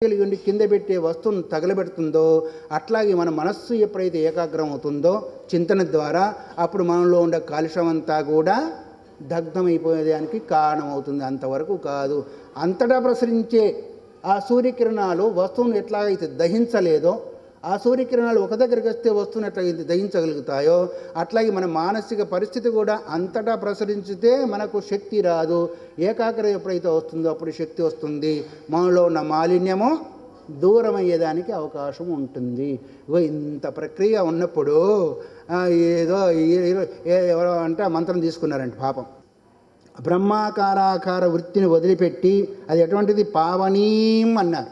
ఉండి కింద పెట్టే వస్తువును తగలబెడుతుందో అట్లాగే మన మనస్సు ఎప్పుడైతే ఏకాగ్రం అవుతుందో చింతన ద్వారా అప్పుడు మనలో ఉండే కాలుష్యం అంతా కూడా దగ్ధమైపోయేదానికి కారణమవుతుంది. అంతవరకు కాదు. అంతటా ప్రసరించే ఆ సూర్యకిరణాలు వస్తువును ఎట్లాగైతే దహించలేదో, ఆ సూర్యకిరణాలు ఒక దగ్గరికి వస్తే వస్తువును ఎట్లాగైతే దహించగలుగుతాయో అట్లాగే మన మానసిక పరిస్థితి కూడా అంతటా ప్రసరించితే మనకు శక్తి రాదు. ఏకాగ్రత ఎప్పుడైతే వస్తుందో అప్పుడు శక్తి వస్తుంది. మనలో ఉన్న మాలిన్యము దూరం అయ్యేదానికి అవకాశం ఉంటుంది. ఇంత ప్రక్రియ ఉన్నప్పుడు ఏదో ఎవరో అంటే మంత్రం తీసుకున్నారంట పాపం. బ్రహ్మాకారాకార వృత్తిని వదిలిపెట్టి అది ఎటువంటిది పావనీం అన్నారు.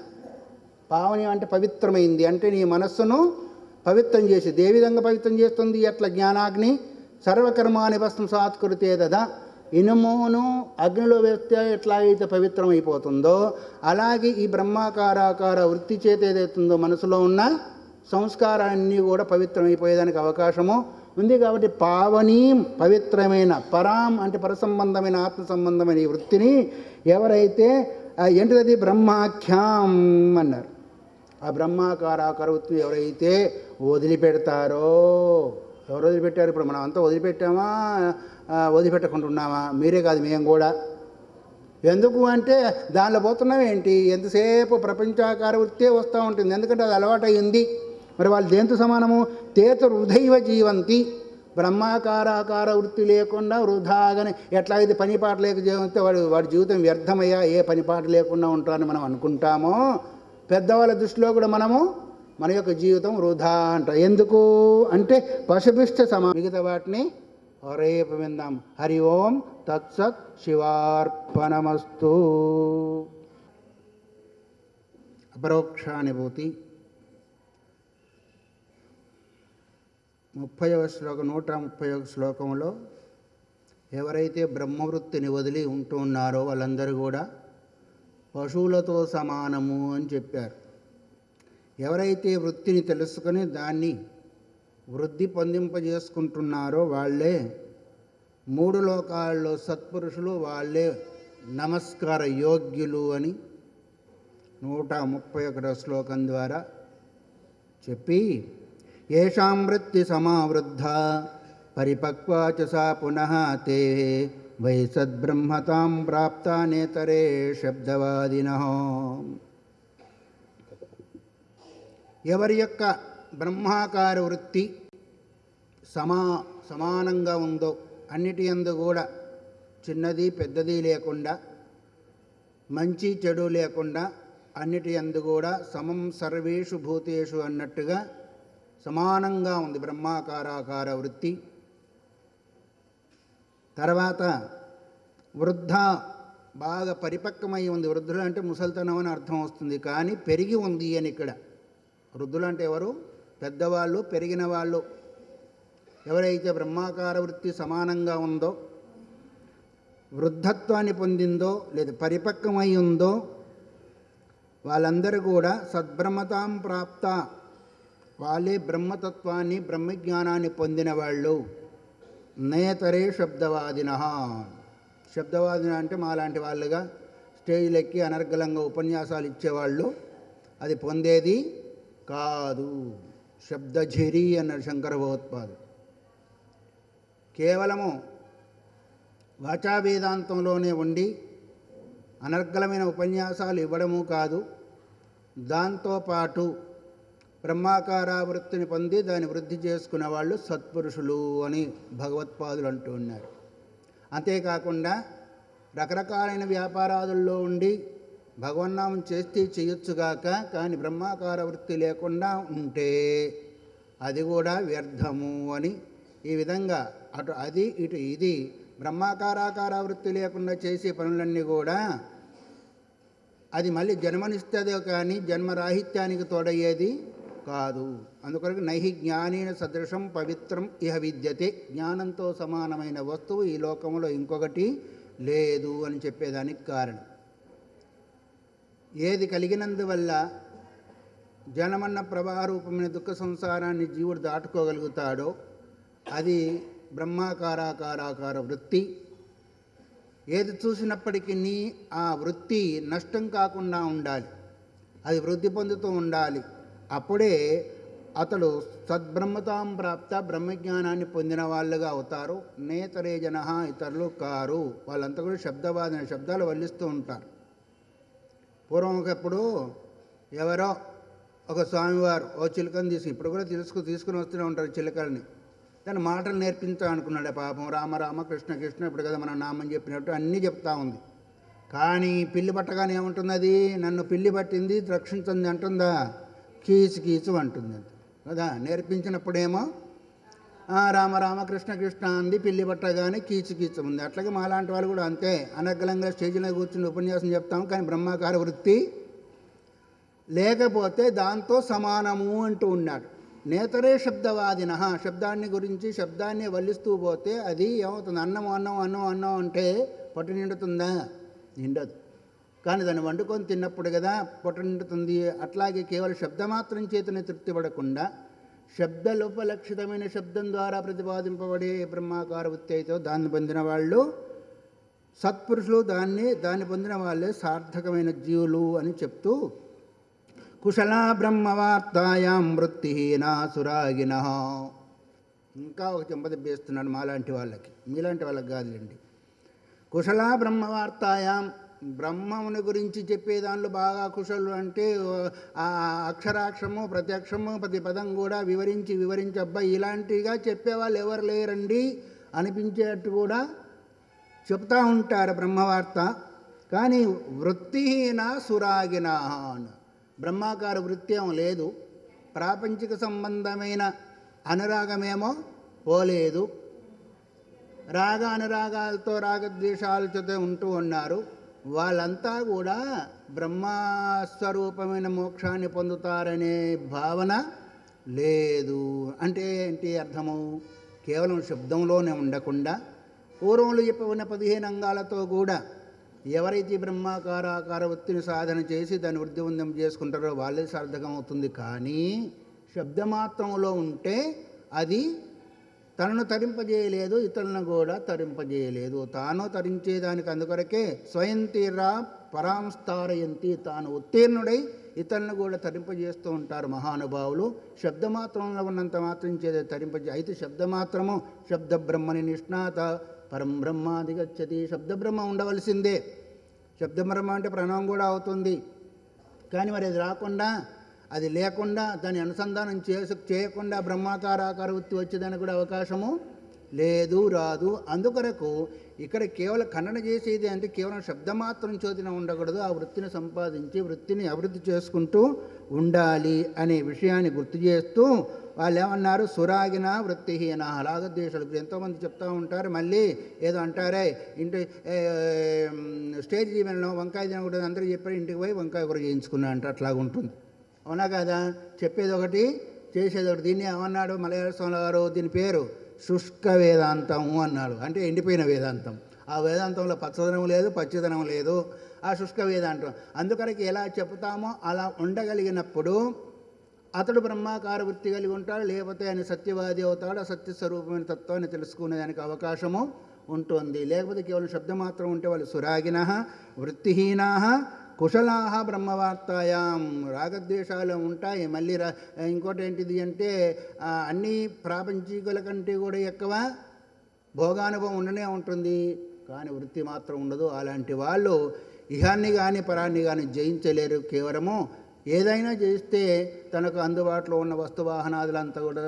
పావని అంటే పవిత్రమైంది, అంటే నీ మనస్సును పవిత్రం చేసి. ఏ విధంగా పవిత్రం చేస్తుంది? ఎట్లా జ్ఞానాగ్ని సర్వకర్మాని భస్మం సాత్కృతే దదా. ఇనుమును అగ్నిలో వేస్తే ఎట్లాగైతే పవిత్రమైపోతుందో అలాగే ఈ బ్రహ్మాకారాకార వృత్తి చేత ఏదైతుందో మనసులో ఉన్న సంస్కారాన్ని కూడా పవిత్రమైపోయేదానికి అవకాశము ఉంది. కాబట్టి పావనీ పవిత్రమైన, పరాం అంటే పరసంబంధమైన ఆత్మ సంబంధమైన ఈ వృత్తిని ఎవరైతే ఏంటిది బ్రహ్మాఖ్యాం అన్నారు. ఆ బ్రహ్మాకారాకార వృత్తిని ఎవరైతే వదిలిపెడతారో, ఎవరు వదిలిపెట్టారు? ఇప్పుడు మనం అంతా వదిలిపెట్టామా, వదిలిపెట్టకుంటున్నామా? మీరే కాదు, మేము కూడా. ఎందుకు అంటే దానిలో పోతున్నాం ఏంటి? ఎంతసేపు ప్రపంచాకార వృత్తే వస్తూ ఉంటుంది, ఎందుకంటే అది అలవాటైంది. మరి వాళ్ళు దేంతో సమానము? తేత వృధైవ జీవంతి. బ్రహ్మాకారాకార వృత్తి లేకుండా వృధాగానే ఎట్లయితే పనిపాట లేక జీవిస్తే వాడి జీవితం వ్యర్థమయ్యా, ఏ పనిపాట లేకుండా ఉంటారని మనం అనుకుంటామో, పెద్దవాళ్ళ దృష్టిలో కూడా మనము మన యొక్క జీవితం వృధా అంట. ఎందుకు అంటే పశుభిష్ట మిగతా వాటిని రేపు విందాం. హరి ఓం తత్సత్ శివార్పణమస్తు. అపరోక్షానుభూతి 30వ శ్లోకం 131 శ్లోకంలో ఎవరైతే బ్రహ్మవృత్తిని వదిలి ఉంటూ ఉన్నారో వాళ్ళందరూ కూడా పశువులతో సమానము అని చెప్పారు. ఎవరైతే వృత్తిని తెలుసుకొని దాన్ని వృద్ధి పొందింపజేసుకుంటున్నారో వాళ్ళే 3 లోకాల్లో సత్పురుషులు, వాళ్ళే నమస్కార యోగ్యులు అని 131వ శ్లోకం ద్వారా చెప్పి, ఏషాం వృత్తి సమావృద్ధ పరిపక్వా చ సా పునః తే వై సద్బ్రహ్మతాం ప్రాప్తా నేతరే శబ్దవాదినః. ఎవరి యొక్క బ్రహ్మాకార వృత్తి సమానంగా ఉందో, అన్నిటి యందు కూడా చిన్నది పెద్దది లేకుండా, మంచి చెడు లేకుండా, అన్నిటి యందు కూడా సమం సర్వేషు భూతేషు అన్నట్టుగా సమానంగా ఉంది బ్రహ్మాకారాకార వృత్తి. తర్వాత వృద్ధ, బాగా పరిపక్వమై ఉంది. వృద్ధులు అంటే ముసలితనం అని అర్థం వస్తుంది, కానీ పెరిగి ఉంది అని ఇక్కడ. వృద్ధులు అంటే ఎవరు? పెద్దవాళ్ళు, పెరిగిన వాళ్ళు. ఎవరైతే బ్రహ్మాకార వృత్తి సమానంగా ఉందో, వృద్ధత్వాన్ని పొందిందో, లేదా పరిపక్వమై ఉందో, వాళ్ళందరూ కూడా సద్బ్రహ్మతాం ప్రాప్త, వాళ్ళే బ్రహ్మతత్వాన్ని, బ్రహ్మజ్ఞానాన్ని పొందిన వాళ్ళు. నేతరే శబ్దవాదిన. శబ్దవాదిన అంటే మాలాంటి వాళ్ళుగా స్టేజ్లెక్కి అనర్గళంగా ఉపన్యాసాలు ఇచ్చేవాళ్ళు అది పొందేది కాదు. శబ్దఝరి అన్నారు శంకర భగవత్పాదు. కేవలము వాచా వేదాంతంలోనే ఉండి అనర్గళమైన ఉపన్యాసాలు ఇవ్వడము కాదు, దాంతోపాటు బ్రహ్మాకారావృత్తిని పొంది దాన్ని వృద్ధి చేసుకున్న వాళ్ళు సత్పురుషులు అని భగవత్పాదులు అంటూ ఉన్నారు. అంతేకాకుండా రకరకాలైన వ్యాపారాదుల్లో ఉండి భగవన్నామం చేస్తే చేయొచ్చుగాక, కానీ బ్రహ్మాకార వృత్తి లేకుండా ఉంటే అది కూడా వ్యర్థము అని. ఈ విధంగా అటు అది ఇటు ఇది బ్రహ్మాకారాకార వృత్తి లేకుండా చేసే పనులన్నీ కూడా అది మళ్ళీ జన్మనిస్తుందో కానీ జన్మరాహిత్యానికి తోడయ్యేది కాదు. అందుకొరకు నైహి జ్ఞానేన సదృశం పవిత్రం ఇహ విద్యతే. జ్ఞానంతో సమానమైన వస్తువు ఈ లోకంలో ఇంకొకటి లేదు అని చెప్పేదానికి కారణం. ఏది కలిగినందువల్ల జనమన్న ప్రవాహ రూపమైన దుఃఖ సంసారాన్ని జీవుడు దాటుకోగలుగుతాడో అది బ్రహ్మాకారాకారాకార వృత్తి. ఏది చూసినప్పటికీ ఆ వృత్తి నష్టం కాకుండా ఉండాలి. అది వృద్ధి పొందుతూ ఉండాలి. అప్పుడే అతడు సద్బ్రహ్మతాం ప్రాప్త బ్రహ్మజ్ఞానాన్ని పొందిన వాళ్ళుగా అవుతారు. నేతరే జన ఇతరులు కారు. వాళ్ళంతా కూడా శబ్దవాదన శబ్దాలు వల్లిస్తూ ఉంటారు. పూర్వం ఒకప్పుడు ఎవరో ఒక స్వామివారు ఓ చిలుకని ఇప్పుడు కూడా తీసుకుని వస్తూనే ఉంటారు చిలుకల్ని. దాని మాటలు నేర్పించా అనుకున్నాడు. పాపం రామ రామ కృష్ణ కృష్ణ ఇప్పుడు కదా మనం నామని చెప్పినట్టు అన్నీ చెప్తా ఉంది. కానీ పిల్లి పట్టగానే ఏముంటుంది, అది నన్ను పిల్లి పట్టింది రక్షించింది అంటుందా? కీచు కీచు అంటుంది కదా. నేర్పించినప్పుడేమో రామ రామ కృష్ణ కృష్ణ అంది, పిల్లి పట్టగానే కీచు కీచు ఉంది. అట్లాగే మాలాంటి వాళ్ళు కూడా అంతే. అనర్గళంగా స్టేజ్లో కూర్చుని ఉపన్యాసం చెప్తాం, కానీ బ్రహ్మాకార వృత్తి లేకపోతే దాంతో సమానము అంటూ ఉన్నాడు. నేతరే శబ్దవాదిన. శబ్దాన్ని గురించి శబ్దాన్ని వల్లిస్తూ పోతే అది ఏమవుతుంది? అన్నం అన్నం అన్నం అన్నం అంటే పొట్ట నిండుతుందా? నిండదు. కానీ దాన్ని వండుకొని తిన్నప్పుడు కదా పొట్ట నిండుతుంది. అట్లాగే కేవలం శబ్దమాత్రం చేతనే తృప్తి పడకుండా శబ్దలోపలక్షితమైన శబ్దం ద్వారా ప్రతిపాదింపబడే బ్రహ్మాకార వృత్తి అయితే దాన్ని పొందిన వాళ్ళు సత్పురుషులు, దాన్ని పొందిన వాళ్ళే సార్థకమైన జీవులు అని చెప్తూ కుశలా బ్రహ్మవార్తాయాం వృత్తిహీనా సురాగిన. ఇంకా ఒక చెంపదెబ్బేస్తున్నాడు మాలాంటి వాళ్ళకి, మీలాంటి వాళ్ళకి కాదులేండి. కుశలా బ్రహ్మవార్తాయాం, బ్రహ్మముని గురించి చెప్పే దానిలో బాగా కుశలు అంటే ఆ అక్షరాక్షరము ప్రత్యక్షము ప్రతి పదం కూడా వివరించి అబ్బాయి ఇలాంటిగా చెప్పేవాళ్ళు ఎవరు లేరండి అనిపించేట్టు కూడా చెప్తూ ఉంటారు బ్రహ్మవార్త. కానీ వృత్తిహీన సురాగిన, బ్రహ్మాకార వృత్తి ఏమో లేదు, ప్రాపంచిక సంబంధమైన అనురాగమేమో పోలేదు. రాగ అనురాగాలతో రాగద్వేషాలతో ఉంటూ ఉన్నారు. వాళ్ళంతా కూడా బ్రహ్మస్వరూపమైన మోక్షాన్ని పొందుతారనే భావన లేదు. అంటే ఏంటి అర్థము? కేవలం శబ్దంలోనే ఉండకుండా పూర్వంలో చెప్పిన 15 అంగాలతో కూడా ఎవరైతే బ్రహ్మాకారాకార వృత్తిని సాధన చేసి దాన్ని వృద్ధివంతం చేసుకుంటారో వాళ్ళే సార్థకం అవుతుంది. కానీ శబ్దమాత్రంలో ఉంటే అది తనను తరింపజేయలేదు, ఇతరులను కూడా తరింపజేయలేదు. తాను తరించేదానికి అందుకొరకే స్వయం తీరా పరాంస్తారయంతి, తాను ఉత్తీర్ణుడై ఇతరులను కూడా తరింపజేస్తూ ఉంటారు మహానుభావులు. శబ్దమాత్రంలో ఉన్నంత మాత్రం చేదే అయితే శబ్దమాత్రము శబ్ద బ్రహ్మని నిష్ణాత పరం బ్రహ్మాధిగచ్చతి. శబ్దబ్రహ్మ ఉండవలసిందే. శబ్దబ్రహ్మ అంటే ప్రణవం కూడా అవుతుంది. కానీ మరి అది రాకుండా, అది లేకుండా, దాన్ని అనుసంధానం చేయకుండా బ్రహ్మాకారాకార వృత్తి వచ్చేదానికి కూడా అవకాశము లేదు, రాదు. అందుకొరకు ఇక్కడ కేవలం ఖండన చేసేది అంటే కేవలం శబ్దమాత్రం చోదిన ఉండకూడదు. ఆ వృత్తిని సంపాదించి వృత్తిని అభివృద్ధి చేసుకుంటూ ఉండాలి అనే విషయాన్ని గుర్తు చేస్తూ వాళ్ళు ఏమన్నారు? సురాగిన వృత్తిహీన. రాగద్వేషాలు ఇప్పుడు ఎంతోమంది చెప్తూ ఉంటారు. మళ్ళీ ఏదో అంటారే, ఇంటి స్టేజ్ ఈవెంట్లో వంకాయ తినకూడదు అందరూ చెప్పారు, ఇంటికి పోయి వంకాయ కూర చేయించుకున్నా అంటే అట్లాగా ఉంటుంది. అవునా కదా? చెప్పేది ఒకటి చేసేది ఒకటి. దీన్ని ఏమన్నాడు మలయాళ స్వామి గారు? దీని పేరు శుష్క వేదాంతము అన్నాడు. అంటే ఎండిపోయిన వేదాంతం. ఆ వేదాంతంలో పచ్చదనం లేదు, పచ్చిదనం లేదు. ఆ శుష్క వేదాంతం. అందుకరికి ఎలా చెప్తామో అలా ఉండగలిగినప్పుడు అతడు బ్రహ్మాకార వృత్తి కలిగి ఉంటాడు. లేకపోతే ఆయన సత్యవాది అవుతాడు. సత్యస్వరూపమైన తత్వాన్ని తెలుసుకునేదానికి అవకాశము ఉంటుంది. లేకపోతే కేవలం శబ్దం మాత్రం ఉంటే వాళ్ళు సురాగిన వృత్తిహీనా కుశలా బ్రహ్మవార్తాయాం. రాగద్వేషాలు ఉంటాయి. మళ్ళీ ఇంకోటి ఏంటిది అంటే అన్ని ప్రాపంచికుల కంటే కూడా ఎక్కువ భోగానుభవం ఉండనే ఉంటుంది, కానీ వృత్తి మాత్రం ఉండదు. అలాంటి వాళ్ళు ఇహాన్ని కానీ పరాన్ని కానీ జయించలేరు. కేవలము ఏదైనా చేస్తే తనకు అందుబాటులో ఉన్న వస్తువాహనాదులంతా కూడా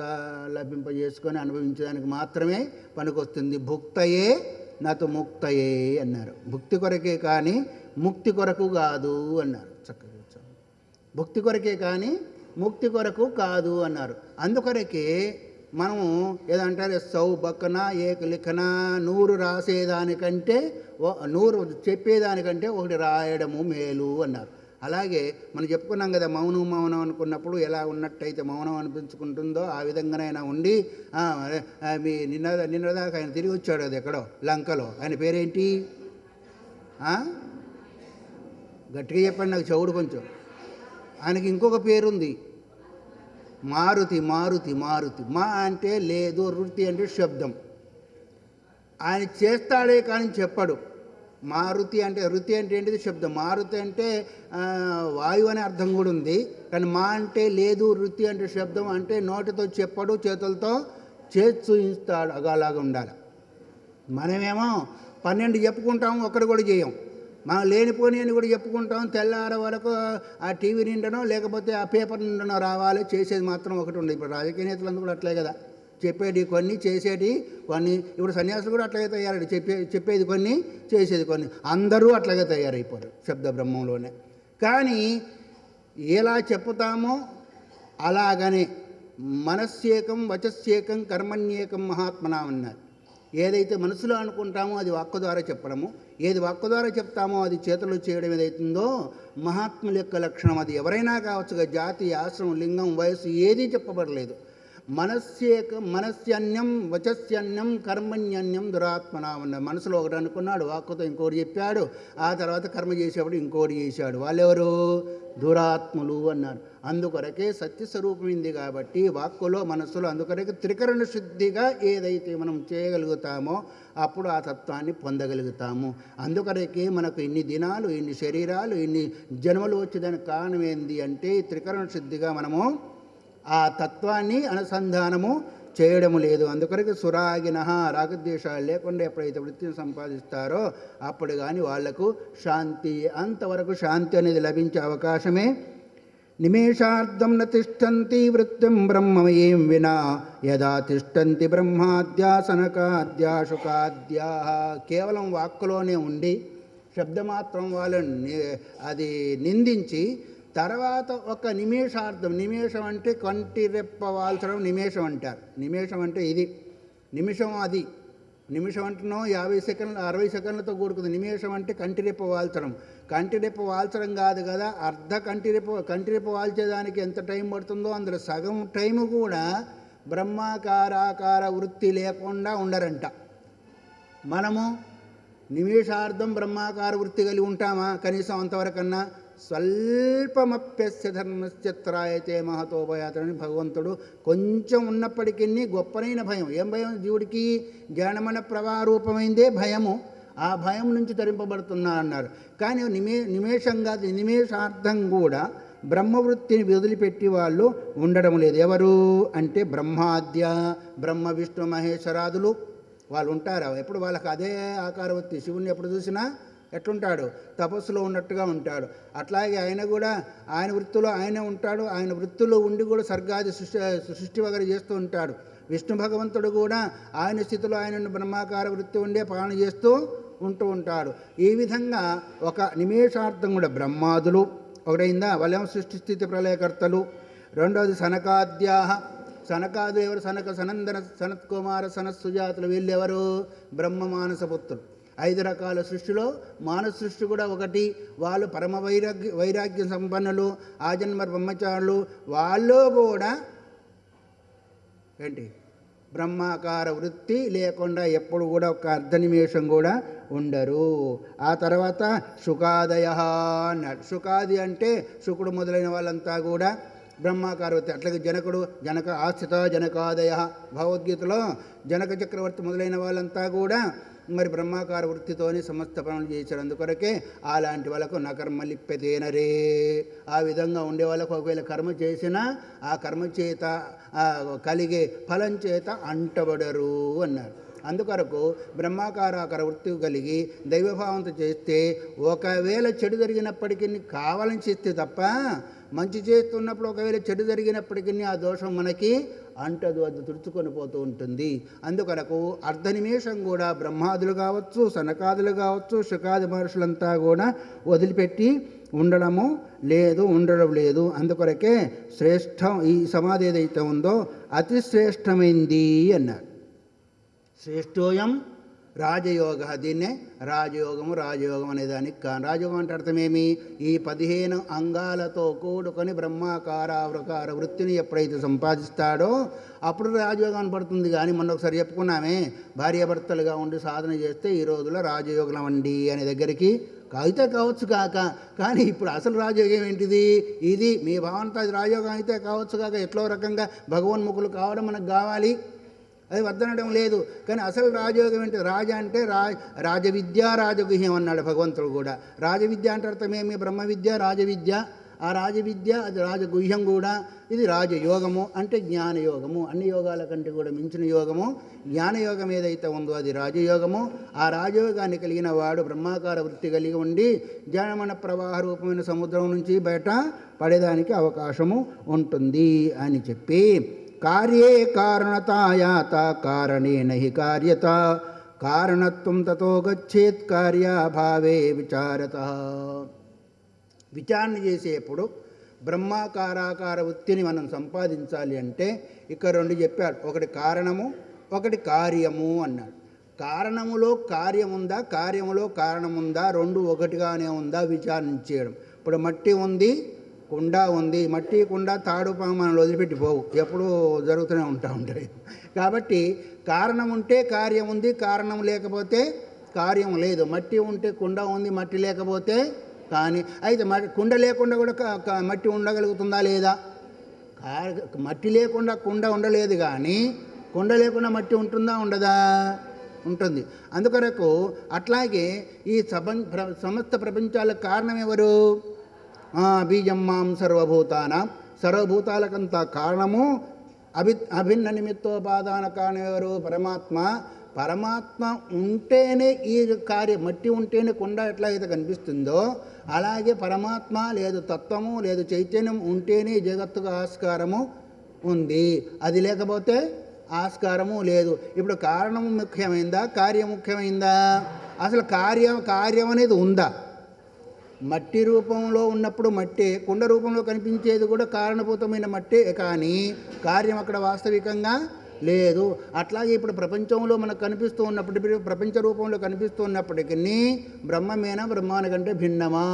లభింపజేసుకొని అనుభవించడానికి మాత్రమే పనికొస్తుంది. భుక్తయే నతు ముక్తయే అన్నారు. భుక్తి కొరకే కానీ ముక్తి కొరకు కాదు అన్నారు. చక్కగా భుక్తి కొరకే కానీ ముక్తి కొరకు కాదు అన్నారు. అందుకొరకే మనము ఏదంటారు, సౌ బక్కన ఏక లిఖన, 100 రాసేదానికంటే 100 చెప్పేదానికంటే ఒకటి రాయడము మేలు అన్నారు. అలాగే మనం చెప్పుకున్నాం కదా, మౌనం మౌనం అనుకున్నప్పుడు ఎలా ఉన్నట్టయితే మౌనం అనిపించుకుంటుందో ఆ విధంగానైనా ఉండి మీ నిన్నదాకా ఆయన తిరిగి వచ్చాడు. అది ఎక్కడో లంకలో. ఆయన పేరేంటి? గట్టిగా చెప్పండి, నాకు చెవుడు కొంచెం. ఆయనకి ఇంకొక పేరుంది, మారుతి. మారుతి మారుతి మా అంటే లేదు, వృత్తి అంటే శబ్దం. ఆయన చేస్తాడే కానీ చెప్పడు. మారుతి అంటే రుతి అంటే ఏంటిది శబ్దం. మారుతి అంటే వాయువు అనే అర్థం కూడా ఉంది. కానీ మా అంటే లేదు, రుతి అంటే శబ్దం. అంటే నోటితో చెప్పడు, చేతులతో చేసి చూపిస్తాడు, అలాగా ఉండాలి. మనమేమో 12 చెప్పుకుంటాం, ఒక్కడు కూడా చేయం. మనం లేనిపోని అని కూడా చెప్పుకుంటాం. తెల్లార వరకు ఆ టీవీ నిండనో లేకపోతే ఆ పేపర్ నిండనో రావాలి, చేసేది మాత్రం ఒకటి ఉండదు. ఇప్పుడు రాజకీయ నేతలందరూ కూడా అట్లే కదా, చెప్పేది కొన్ని చేసేది కొన్ని. ఇప్పుడు సన్యాసులు కూడా అట్లాగే తయారయ్యారు, చెప్పేది కొన్ని చేసేది కొన్ని. అందరూ అట్లాగే తయారైపోయారు శబ్ద బ్రహ్మంలోనే. కానీ ఎలా చెప్పుతామో అలాగనే మనస్యేకం వచస్యేకం కర్మణ్యేకం మహాత్మనా అన్నారు. ఏదైతే మనసులో అనుకుంటామో అది వాక్కు ద్వారా చెప్పడము, ఏది వాక్కు ద్వారా చెప్తామో అది చేతులు చేయడం ఏదైతుందో మహాత్ముల యొక్క లక్షణం. అది ఎవరైనా కావచ్చు, జాతి, ఆశ్రమం, లింగం, వయస్సు ఏదీ చెప్పబడలేదు. మనస్యన్యం వచస్యన్యం కర్మణ్యన్యం దురాత్మనా అన్నారు. మనసులో ఒకటి అనుకున్నాడు, వాక్కుతో ఇంకోటి చెప్పాడు, ఆ తర్వాత కర్మ చేసేవాడు ఇంకోటి చేశాడు. వాళ్ళెవరు? దురాత్ములు అన్నారు. అందుకొరకే సత్యస్వరూపమైంది కాబట్టి వాక్కులో మనస్సులో, అందుకొరకే త్రికరణ శుద్ధిగా ఏదైతే మనం చేయగలుగుతామో అప్పుడు ఆ తత్వాన్ని పొందగలుగుతాము. అందుకొరకే మనకు ఇన్ని దినాలు, ఇన్ని శరీరాలు, ఇన్ని జన్మలు వచ్చేదానికి కారణం ఏంది అంటే త్రికరణ శుద్ధిగా మనము ఆ తత్వాన్ని అనుసంధానము చేయడము లేదు. అందుకొరకు సురాగిన రాగద్వేషాలు లేకుండా ఎప్పుడైతే వృత్తిని సంపాదిస్తారో అప్పుడు కానీ వాళ్లకు శాంతి, అంతవరకు శాంతి అనేది లభించే అవకాశమే. నిమేషార్థం న తిష్టంతి వృత్తిం బ్రహ్మమయీం వినా యదా తిష్టంతి బ్రహ్మాద్యా సనకాద్యా శుకాద్యా. కేవలం వాక్కులోనే ఉండి శబ్దమాత్రం వాళ్ళని అది నిందించి తర్వాత ఒక నిమేషార్థం, నిమేషం అంటే కంటి రెప్ప వాల్చడం నిమేషం అంటారు. నిమేషం అంటే ఇది నిమిషం, అది నిమిషం అంటున్నాం 50 సెకండ్లు 60 సెకండ్లతో కూడుకుంది. నిమేషం అంటే కంటిరెప్ప వాల్చడం. కంటిరెప్ప వాల్చడం కాదు కదా, అర్ధ కంటిరెప్ప వాల్చేదానికి ఎంత టైం పడుతుందో అందులో సగం టైము కూడా బ్రహ్మాకారాకార వృత్తి లేకుండా ఉండరంట. మనము నిమేషార్థం బ్రహ్మాకార వృత్తి కలిగి ఉంటామా? కనీసం అంతవరకన్నా. స్వల్పమప్యస్య ధర్మశ్చత్రాయతే మహతోపయాతని భగవంతుడు కొంచెం ఉన్నప్పటికీ గొప్పనైన భయం. ఏం భయం? జీవుడికి జ్ఞానమన ప్రవాహ రూపమైందే భయము. ఆ భయం నుంచి తరింపబడుతున్నా అన్నారు. కానీ నిమేషంగా నిమేషార్థం కూడా బ్రహ్మవృత్తిని వదిలిపెట్టి వాళ్ళు ఉండడం లేదు. ఎవరు అంటే బ్రహ్మాద్య, బ్రహ్మ విష్ణు మహేశ్వరాదులు వాళ్ళు ఉంటారు. ఎప్పుడు వాళ్ళకి అదే ఆకార వృత్తి. శివుని ఎప్పుడు చూసినా ఎట్లుంటాడు? తపస్సులో ఉన్నట్టుగా ఉంటాడు. అట్లాగే ఆయన కూడా ఆయన వృత్తిలో ఆయనే ఉంటాడు. ఆయన వృత్తిలో ఉండి కూడా సర్గాది సృష్టి వగర చేస్తూ ఉంటాడు. విష్ణు భగవంతుడు కూడా ఆయన స్థితిలో ఆయన బ్రహ్మాకార వృత్తి ఉండే పాలన చేస్తూ ఉంటాడు. ఈ విధంగా ఒక నిమేషార్థం కూడా బ్రహ్మాదులు ఒకటైందా. వాళ్ళేమో సృష్టి స్థితి ప్రళయకర్తలు. రెండవది సనకాద్యాహ. సనకాదులు ఎవరు? సనందన, సనత్కుమార, సనత్సుజాతులు. వీళ్ళెవరు? బ్రహ్మ మానసపుత్రులు. 5 రకాల సృష్టిలో మానవ సృష్టి కూడా ఒకటి. వాళ్ళు పరమ వైరాగ్య సంపన్నులు, ఆజన్మ బ్రహ్మచారులు. వాళ్ళు కూడా ఏంటి? బ్రహ్మాకార వృత్తి లేకుండా ఎప్పుడు కూడా ఒక అర్ధ నిమేషం కూడా ఉండరు. ఆ తర్వాత శుకాదయ అన్నాడు. శుకాది అంటే శుకుడు మొదలైన వాళ్ళంతా కూడా బ్రహ్మాకార వృత్తి. అట్లాగే జనక ఆస్థిత జనకాదయ. భగవద్గీతలో జనక చక్రవర్తి మొదలైన వాళ్ళంతా కూడా మరి బ్రహ్మాకార వృత్తితోనే సమస్త పనులు చేశారు. అందుకొరకే అలాంటి వాళ్ళకు నకర్మ లిప్యతేనరే. ఆ విధంగా ఉండే వాళ్ళకు ఒకవేళ కర్మ చేసినా ఆ కర్మ చేత కలిగే ఫలం చేత అంటబడరు అన్నారు. అందుకొరకు బ్రహ్మాకారాకార వృత్తి కలిగి దైవభావంతో చేస్తే ఒకవేళ చెడు జరిగినప్పటికీ కావాలని చేస్తే తప్ప, మంచి చేస్తున్నప్పుడు ఒకవేళ చెడు జరిగినప్పటికీ ఆ దోషం మనకి అంటదు, అది తుడుచుకొని పోతూ ఉంటుంది. అందుకొరకు అర్ధ నిమేషం కూడా బ్రహ్మాదులు కావచ్చు, సనకాదులు కావచ్చు, శుకాది మహర్షులంతా కూడా వదిలిపెట్టి ఉండడం లేదు. అందుకొరకే శ్రేష్టం ఈ సమాధి ఏదైతే ఉందో అతి శ్రేష్టమైంది అన్నారు. శ్రేష్టోయం రాజయోగ. దీన్నే రాజయోగం అనేదానికి రాజయోగం అంటే అర్థమేమి? ఈ 15 అంగాలతో కూడుకొని బ్రహ్మాకారావృకార వృత్తిని ఎప్పుడైతే సంపాదిస్తాడో అప్పుడు రాజయోగం పడుతుంది. కానీ మొన్న ఒకసారి చెప్పుకున్నామే, భార్యాభర్తలుగా ఉండి సాధన చేస్తే ఈ రోజుల్లో రాజయోగం అండి అనే దగ్గరికి అయితే కావచ్చు కాక, కానీ ఇప్పుడు అసలు రాజయోగం ఏంటిది? ఇది మీ భావనతో అది రాజయోగం అయితే కావచ్చు కాక, ఎట్లో రకంగా భగవన్ముఖులు కావడం మనకు కావాలి. అది వద్దనడం లేదు. కానీ అసలు రాజయోగం ఏంటి? రాజ అంటే రాజవిద్య రాజగుహ్యం అన్నాడు భగవంతుడు కూడా. రాజవిద్య అంటే అర్థమేమి? బ్రహ్మ విద్య, రాజవిద్య. ఆ రాజవిద్య అది రాజగుహ్యం కూడా. ఇది రాజయోగము అంటే జ్ఞానయోగము. అన్ని యోగాల కంటే కూడా మించిన యోగము జ్ఞానయోగం ఏదైతే ఉందో అది రాజయోగము. ఆ రాజయోగాన్ని కలిగిన వాడు బ్రహ్మాకార వృత్తి కలిగి ఉండి జ్ఞానమన ప్రవాహ రూపమైన సముద్రం నుంచి బయట పడేదానికి అవకాశము ఉంటుంది అని చెప్పి, కార్యే కారణతాయాత కారణే నహి కార్యత కారణత్వం తతో గచ్చేత్ కార్యాభావే విచారత. విచారణ చేసేప్పుడు బ్రహ్మాకారాకార వృత్తిని మనం సంపాదించాలి అంటే ఇక్కడ రెండు చెప్పాడు. ఒకటి కారణము, ఒకటి కార్యము అన్నాడు. కారణములో కార్యం ఉందా, కార్యములో కారణం ఉందా, రెండు ఒకటిగానే ఉందా విచారణ చేయడం. ఇప్పుడు మట్టి ఉంది, కుండ ఉంది. మట్టి కుండ తాడు మనం వదిలిపెట్టి పోవు, ఎప్పుడూ జరుగుతూనే ఉంటాయి. కాబట్టి కారణం ఉంటే కార్యం ఉంది, కారణం లేకపోతే కార్యం లేదు. మట్టి ఉంటే కుండ ఉంది, మట్టి లేకపోతే కానీ. అయితే కుండ లేకుండా కూడా మట్టి ఉండగలుగుతుందా లేదా? మట్టి లేకుండా కుండ ఉండలేదు, కానీ కుండ లేకుండా మట్టి ఉంటుందా ఉండదా? ఉంటుంది. అందుకొరకు అట్లాగే ఈ సమస్త ప్రపంచాలకు కారణం ఎవరు? బీజం మాం సర్వభూతానాం, సర్వభూతాలకంతా కారణము అభిన్న నిమిత్తోపాదాన కారణం ఎవరు? పరమాత్మ. పరమాత్మ ఉంటేనే ఈ కార్యం, మట్టి ఉంటేనే కుండ ఎట్లయితే కనిపిస్తుందో అలాగే పరమాత్మ లేదు తత్వము లేదు చైతన్యం ఉంటేనే జగత్తుకు ఆస్కారము ఉంది. అది లేకపోతే ఆస్కారము లేదు. ఇప్పుడు కారణము ముఖ్యమైందా, కార్యం ముఖ్యమైందా? అసలు కార్యం అనేది ఉందా? మట్టి రూపంలో ఉన్నప్పుడు మట్టే, కుండ రూపంలో కనిపించేది కూడా కారణభూతమైన మట్టే, కానీ కార్యం అక్కడ వాస్తవికంగా లేదు. అట్లాగే ఇప్పుడు ప్రపంచంలో మనకు కనిపిస్తూ ఉన్నప్పటికీ, ప్రపంచ రూపంలో కనిపిస్తూ ఉన్నప్పటికీ బ్రహ్మమేనా, బ్రహ్మానికంటే భిన్నమా?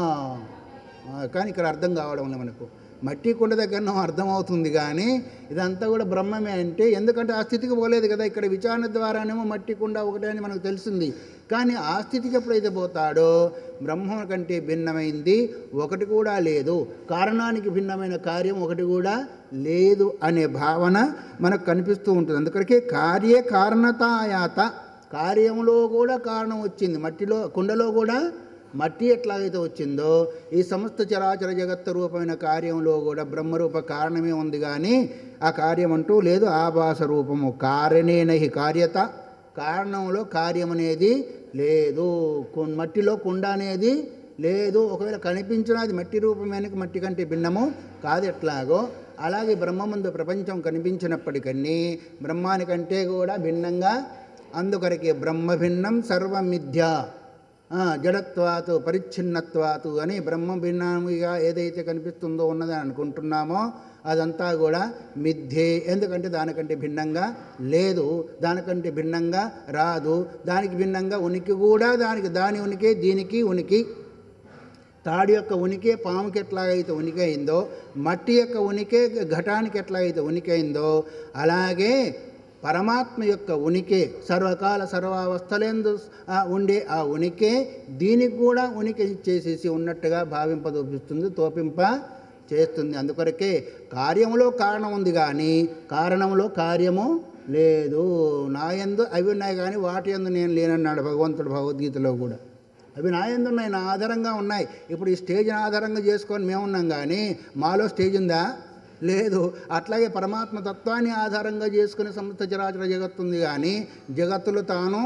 కానీ ఇక్కడ అర్థం కావడం మనకు మట్టి కుండ దగ్గర అర్థమవుతుంది, కానీ ఇదంతా కూడా బ్రహ్మమే అంటే, ఎందుకంటే ఆ స్థితికి పోలేదు కదా. ఇక్కడ విచారణ ద్వారానేమో మట్టి కుండ ఒకటే అని మనకు తెలిసింది, కానీ ఆ స్థితికి ఎప్పుడైతే పోతాడో బ్రహ్మం కంటే భిన్నమైంది ఒకటి కూడా లేదు, కారణానికి భిన్నమైన కార్యం ఒకటి కూడా లేదు అనే భావన మనకు కనిపిస్తూ ఉంటుంది. అందుకనే కార్యే కారణతాయాత, కార్యంలో కూడా కారణం వచ్చింది. మట్టిలో కుండలో కూడా మట్టి ఎట్లాగైతే వచ్చిందో ఈ సమస్త చరాచర జగత్తు రూపమైన కార్యంలో కూడా బ్రహ్మరూప కారణమే ఉంది, కానీ ఆ కార్యం అంటూ లేదు. ఆభాస రూపము కారణేనహి కార్యత, కారణంలో కార్యం అనేది లేదు. మట్టిలో కుండ అనేది లేదు. ఒకవేళ కనిపించినా అది మట్టి రూపమైన మట్టి కంటే భిన్నము కాదు. ఎట్లాగో అలాగే బ్రహ్మమందు ప్రపంచం కనిపించినప్పటికీ బ్రహ్మానికంటే కూడా భిన్నంగా. అందుకొరకే బ్రహ్మ భిన్నం సర్వమిథ్య జడత్వాతు పరిచ్ఛిన్నత్వాతు అని బ్రహ్మ భిన్నంగా ఏదైతే కనిపిస్తుందో ఉన్నదని అనుకుంటున్నామో అదంతా కూడా మిథ్యే. ఎందుకంటే దానికంటే భిన్నంగా లేదు, దానికంటే భిన్నంగా రాదు, దానికి భిన్నంగా ఉనికి కూడా దాని ఉనికి దీనికి ఉనికి. తాడు యొక్క ఉనికే పాముకి ఎట్లాగైతే ఉనికి అయిందో, మట్టి యొక్క ఉనికే ఘటానికి ఎట్లాగైతే ఉనికి అయిందో, అలాగే పరమాత్మ యొక్క ఉనికి సర్వకాల సర్వావస్థలందు ఉండే ఆ ఉనికే దీనికి కూడా ఉనికి చేసేసి ఉన్నట్టుగా భావింపదూపిస్తుంది, తోపింప చేస్తుంది. అందుకొరకే కార్యములో కారణం ఉంది, కానీ కారణంలో కార్యము లేదు. నా యందు అవి ఉన్నాయి, కానీ వాటి యందు నేను లేనన్నాడు భగవంతుడు భగవద్గీతలో కూడా. అవి నా యందు ఉన్నాయి, నా ఆధారంగా ఉన్నాయి. ఇప్పుడు ఈ స్టేజ్ని ఆధారంగా చేసుకొని మేమున్నాం, కానీ మాలో స్టేజ్ ఉందా? లేదు. అట్లాగే పరమాత్మ తత్వాన్ని ఆధారంగా చేసుకుని సమస్త చరాచర జగత్తు ఉంది, కానీ జగత్తులో తాను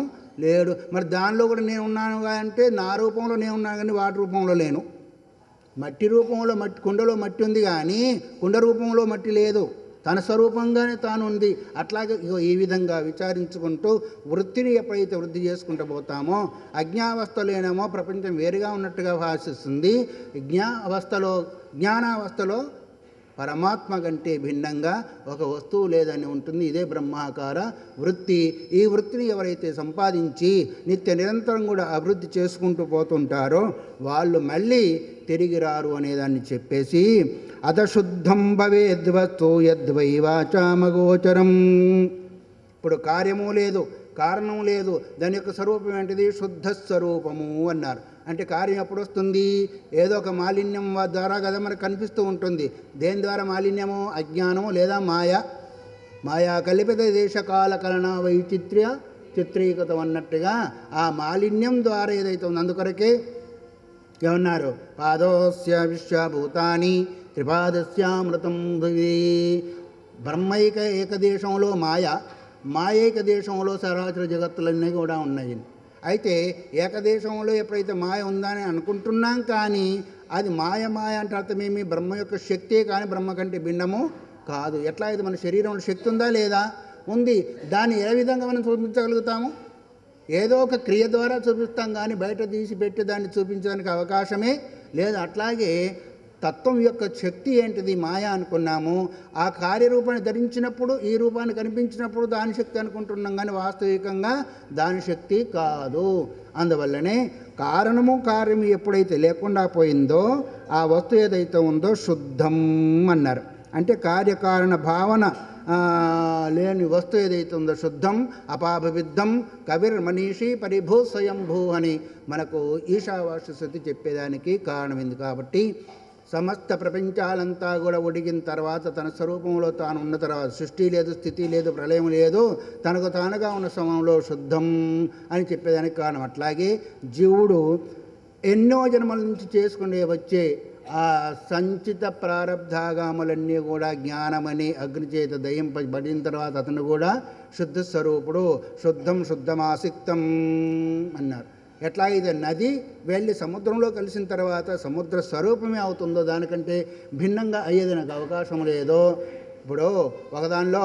లేడు. మరి దానిలో కూడా నేను ఉన్నాను అంటే నా రూపంలో నేను ఉన్నాను, కానీ వాటి రూపంలో లేను. మట్టి రూపంలో కుండలో మట్టి ఉంది, కానీ కుండ రూపంలో మట్టి లేదు. తన స్వరూపంగానే తాను ఉంది. అట్లాగే ఈ విధంగా విచారించుకుంటూ వృత్తిని ఎప్పుడైతే వృద్ధి చేసుకుంటూ పోతామో అజ్ఞావస్థలోనేమో ప్రపంచం వేరుగా ఉన్నట్టుగా భాషిస్తుంది. జ్ఞానావస్థలో పరమాత్మ కంటే భిన్నంగా ఒక వస్తువు లేదని ఉంటుంది. ఇదే బ్రహ్మాకార వృత్తి. ఈ వృత్తిని ఎవరైతే సంపాదించి నిత్య నిరంతరం కూడా అభివృద్ధి చేసుకుంటూ పోతుంటారో వాళ్ళు మళ్ళీ తిరిగి రారు అనేదాన్ని చెప్పేసి, అతశుద్ధం భవేద్వస్తు యద్వైవాచామగోచరం. ఇప్పుడు కార్యము లేదు, కారణం లేదు, దాని యొక్క స్వరూపం ఏంటిది? శుద్ధ స్వరూపము అన్నారు. అంటే కార్యం ఎప్పుడు వస్తుంది? ఏదో ఒక మాలిన్యం ద్వారా కదా మనకు కనిపిస్తూ ఉంటుంది. దేని ద్వారా మాలిన్యము? అజ్ఞానము లేదా మాయ. మాయా కల్పిత దేశకాల కలన వైచిత్ర్య చిత్రీకృతం అన్నట్టుగా ఆ మాలిన్యం ద్వారా ఏదైతే ఉందో అందుకొరకే ఏమన్నారు, పాదోస్య విశ్వభూతాని త్రిపాదస్యామృతం భువి. బ్రహ్మైక ఏకదేశంలో మాయైక దేశంలో సరాచర జగత్తులన్నీ కూడా ఉన్నాయి. అయితే ఏకదేశంలో ఎప్పుడైతే మాయ ఉందని అనుకుంటున్నాం, కానీ అది మాయ అంటే అర్థమేమి, బ్రహ్మ యొక్క శక్తే కానీ బ్రహ్మ కంటే భిన్నము కాదు. ఎట్లా అయితే మన శరీరంలో శక్తి ఉందా లేదా, ఉంది. దాన్ని ఏ విధంగా మనం చూపించగలుగుతాము, ఏదో ఒక క్రియ ద్వారా చూపిస్తాం, కానీ బయట తీసి పెట్టి దాన్ని చూపించడానికి అవకాశమే లేదు. అట్లాగే తత్వం యొక్క శక్తి ఏంటిది, మాయ అనుకున్నాము. ఆ కార్యరూపాన్ని ధరించినప్పుడు, ఈ రూపాన్ని కనిపించినప్పుడు దాని శక్తి అనుకుంటున్నాం, కానీ వాస్తవికంగా దాని శక్తి కాదు. అందువల్లనే కారణము కార్యము ఎప్పుడైతే లేకుండా పోయిందో ఆ వస్తువు ఏదైతే ఉందో శుద్ధం అన్నారు. అంటే కార్యకారణ భావన లేని వస్తువు ఏదైతే ఉందో శుద్ధం అపాభవిద్ధం కవిర్ మనీషి పరిభూ స్వయంభూ అని మనకు ఈశావాస్య శృతి చెప్పేదానికి కారణమైంది. కాబట్టి సమస్త ప్రపంచాలంతా కూడా ఒడిగిన తర్వాత తన స్వరూపంలో తాను ఉన్న తర్వాత సృష్టి లేదు, స్థితి లేదు, ప్రళయం లేదు, తనకు తానుగా ఉన్న సమయంలో శుద్ధం అని చెప్పేదానికి కారణం. అట్లాగే జీవుడు ఎన్నో జన్మల నుంచి చేసుకునే వచ్చే ఆ సంచిత ప్రారబ్ధాగాములన్నీ కూడా జ్ఞానమని అగ్నిచేత దయింపబడిన తర్వాత అతను కూడా శుద్ధ స్వరూపుడు. శుద్ధమాసిక్తం అన్నారు. ఎట్లాగైతే నది వెళ్ళి సముద్రంలో కలిసిన తర్వాత సముద్ర స్వరూపమే అవుతుందో దానికంటే భిన్నంగా అయ్యేదానికి అవకాశం లేదో. ఇప్పుడు ఒకదానిలో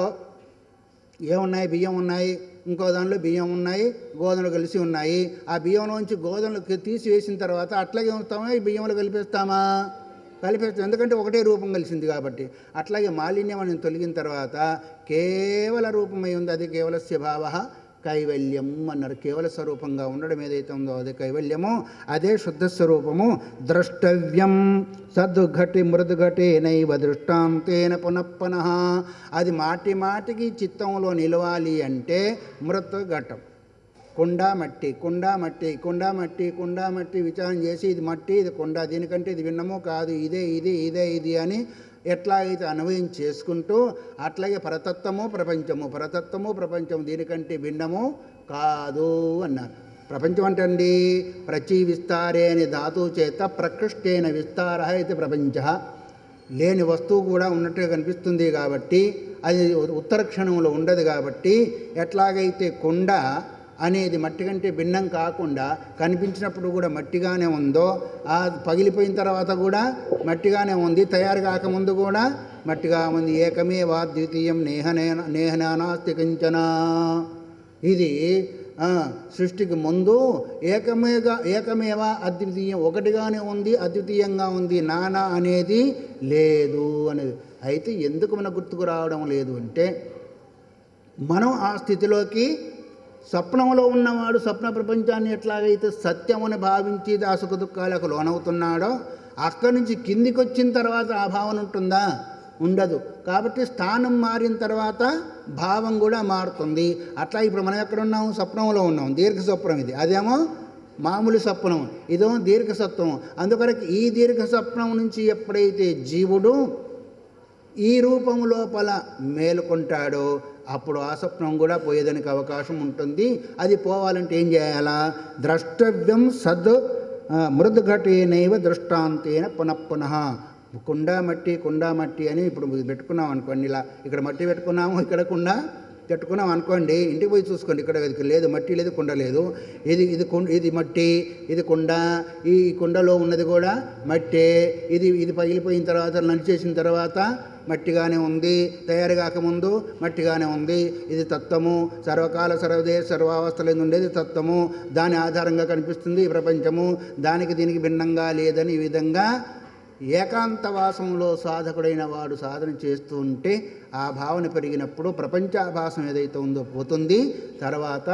ఏమున్నాయి, బియ్యం ఉన్నాయి, ఇంకో దానిలో బియ్యం ఉన్నాయి, గోధుమలు కలిసి ఉన్నాయి. ఆ బియ్యంలోంచి గోధుమలు తీసివేసిన తర్వాత అట్లాగే ఉంచుతామా, ఈ బియ్యంలో కలిపేస్తాం. ఎందుకంటే ఒకటే రూపం కలిసింది కాబట్టి. అట్లాగే మాలిన్యం అని తొలగిన తర్వాత కేవల రూపమై ఉంది, అది కేవలస్య భావ కైవల్యం అన్నారు. కేవల స్వరూపంగా ఉండడం ఏదైతే ఉందో అదే కైవల్యము, అదే శుద్ధ స్వరూపము. ద్రష్టవ్యం సద్ఘటి మృదుఘటేనైవ దృష్టాంతేన పునఃపునః. అది మాటికి చిత్తంలో నిలవాలి అంటే మృతఘటం, కుండ మట్టి విచారణ చేసి ఇది మట్టి, ఇది కుండ, దీనికంటే ఇది భిన్నము కాదు, ఇదే అని ఎట్లాగైతే అన్వయం చేసుకుంటూ అట్లాగే పరతత్వము ప్రపంచము దీనికంటే భిన్నము కాదు అన్నారు. ప్రపంచం అంటే ప్రచి విస్తారే అనే ధాతువు చేత ప్రకృష్టేన విస్తార ఇది ప్రపంచ. లేని వస్తువు కూడా ఉన్నట్టుగా కనిపిస్తుంది కాబట్టి అది ఉత్తర క్షణంలో ఉండదు. కాబట్టి ఎట్లాగైతే కుండ అనేది మట్టి కంటే భిన్నం కాకుండా కనిపించినప్పుడు కూడా మట్టిగానే ఉందో, ఆ పగిలిపోయిన తర్వాత కూడా మట్టిగానే ఉంది, తయారు కాకముందు కూడా మట్టిగా ఉంది. ఏకమేవా ద్వితీయం నేహనానాస్తి కించన. ఇది సృష్టికి ముందు ఏకమేవా అద్వితీయం, ఒకటిగానే ఉంది, అద్వితీయంగా ఉంది, నానా అనేది లేదు అనేది. అయితే ఎందుకు మనకు గుర్తుకు రావడం లేదు అంటే, మనం ఆ స్థితిలోకి స్వప్నంలో ఉన్నవాడు స్వప్న ప్రపంచాన్ని ఎట్లాగైతే సత్యమని భావించి ఆ సుఖ దుఃఖాలకు లోనవుతున్నాడో అక్కడి నుంచి కిందికి వచ్చిన తర్వాత ఆ భావన ఉంటుందా, ఉండదు. కాబట్టి స్థానం మారిన తర్వాత భావం కూడా మారుతుంది. అట్లా ఇప్పుడు మనం ఎక్కడున్నాం, స్వప్నంలో ఉన్నాం, దీర్ఘ స్వప్నం ఇది, అదేమో మామూలు స్వప్నం, ఇదో దీర్ఘ స్వప్నం. అందుకొరకు ఈ దీర్ఘ స్వప్నం నుంచి ఎప్పుడైతే జీవుడు ఈ రూపం లోపల మేలుకుంటాడో అప్పుడు ఆ స్వప్నం కూడా పోయేదానికి అవకాశం ఉంటుంది. అది పోవాలంటే ఏం చేయాలా, ద్రష్టవ్యం సద్ మృద్ఘటేనైవ దృష్టాంతేన పునఃపునః. కుండ మట్టి అని ఇప్పుడు పెట్టుకున్నాం అనుకోండి, ఇలా ఇక్కడ మట్టి పెట్టుకున్నాము, ఇక్కడ కుండ పెట్టుకున్నాం అనుకోండి, ఇంటికి పోయి చూసుకోండి, ఇక్కడ లేదు మట్టి లేదు, కుండ లేదు. ఇది మట్టి, ఇది కుండ, ఈ కుండలో ఉన్నది కూడా మట్టే. ఇది పగిలిపోయిన తర్వాత నడిచేసిన తర్వాత మట్టిగానే ఉంది, తయారు కాకముందు మట్టిగానే ఉంది. ఇది తత్వము, సర్వకాల సర్వదేశ సర్వావస్థలందు ఉండేది తత్వము, దాని ఆధారంగా కనిపిస్తుంది ఈ ప్రపంచము, దానికి దీనికి భిన్నంగా లేదని ఈ విధంగా ఏకాంతవాసంలో సాధకుడైన వాడు సాధన చేస్తూ ఉంటే ఆ భావన పెరిగినప్పుడు ప్రపంచాభాసం ఏదైతే ఉందో పోతుంది. తర్వాత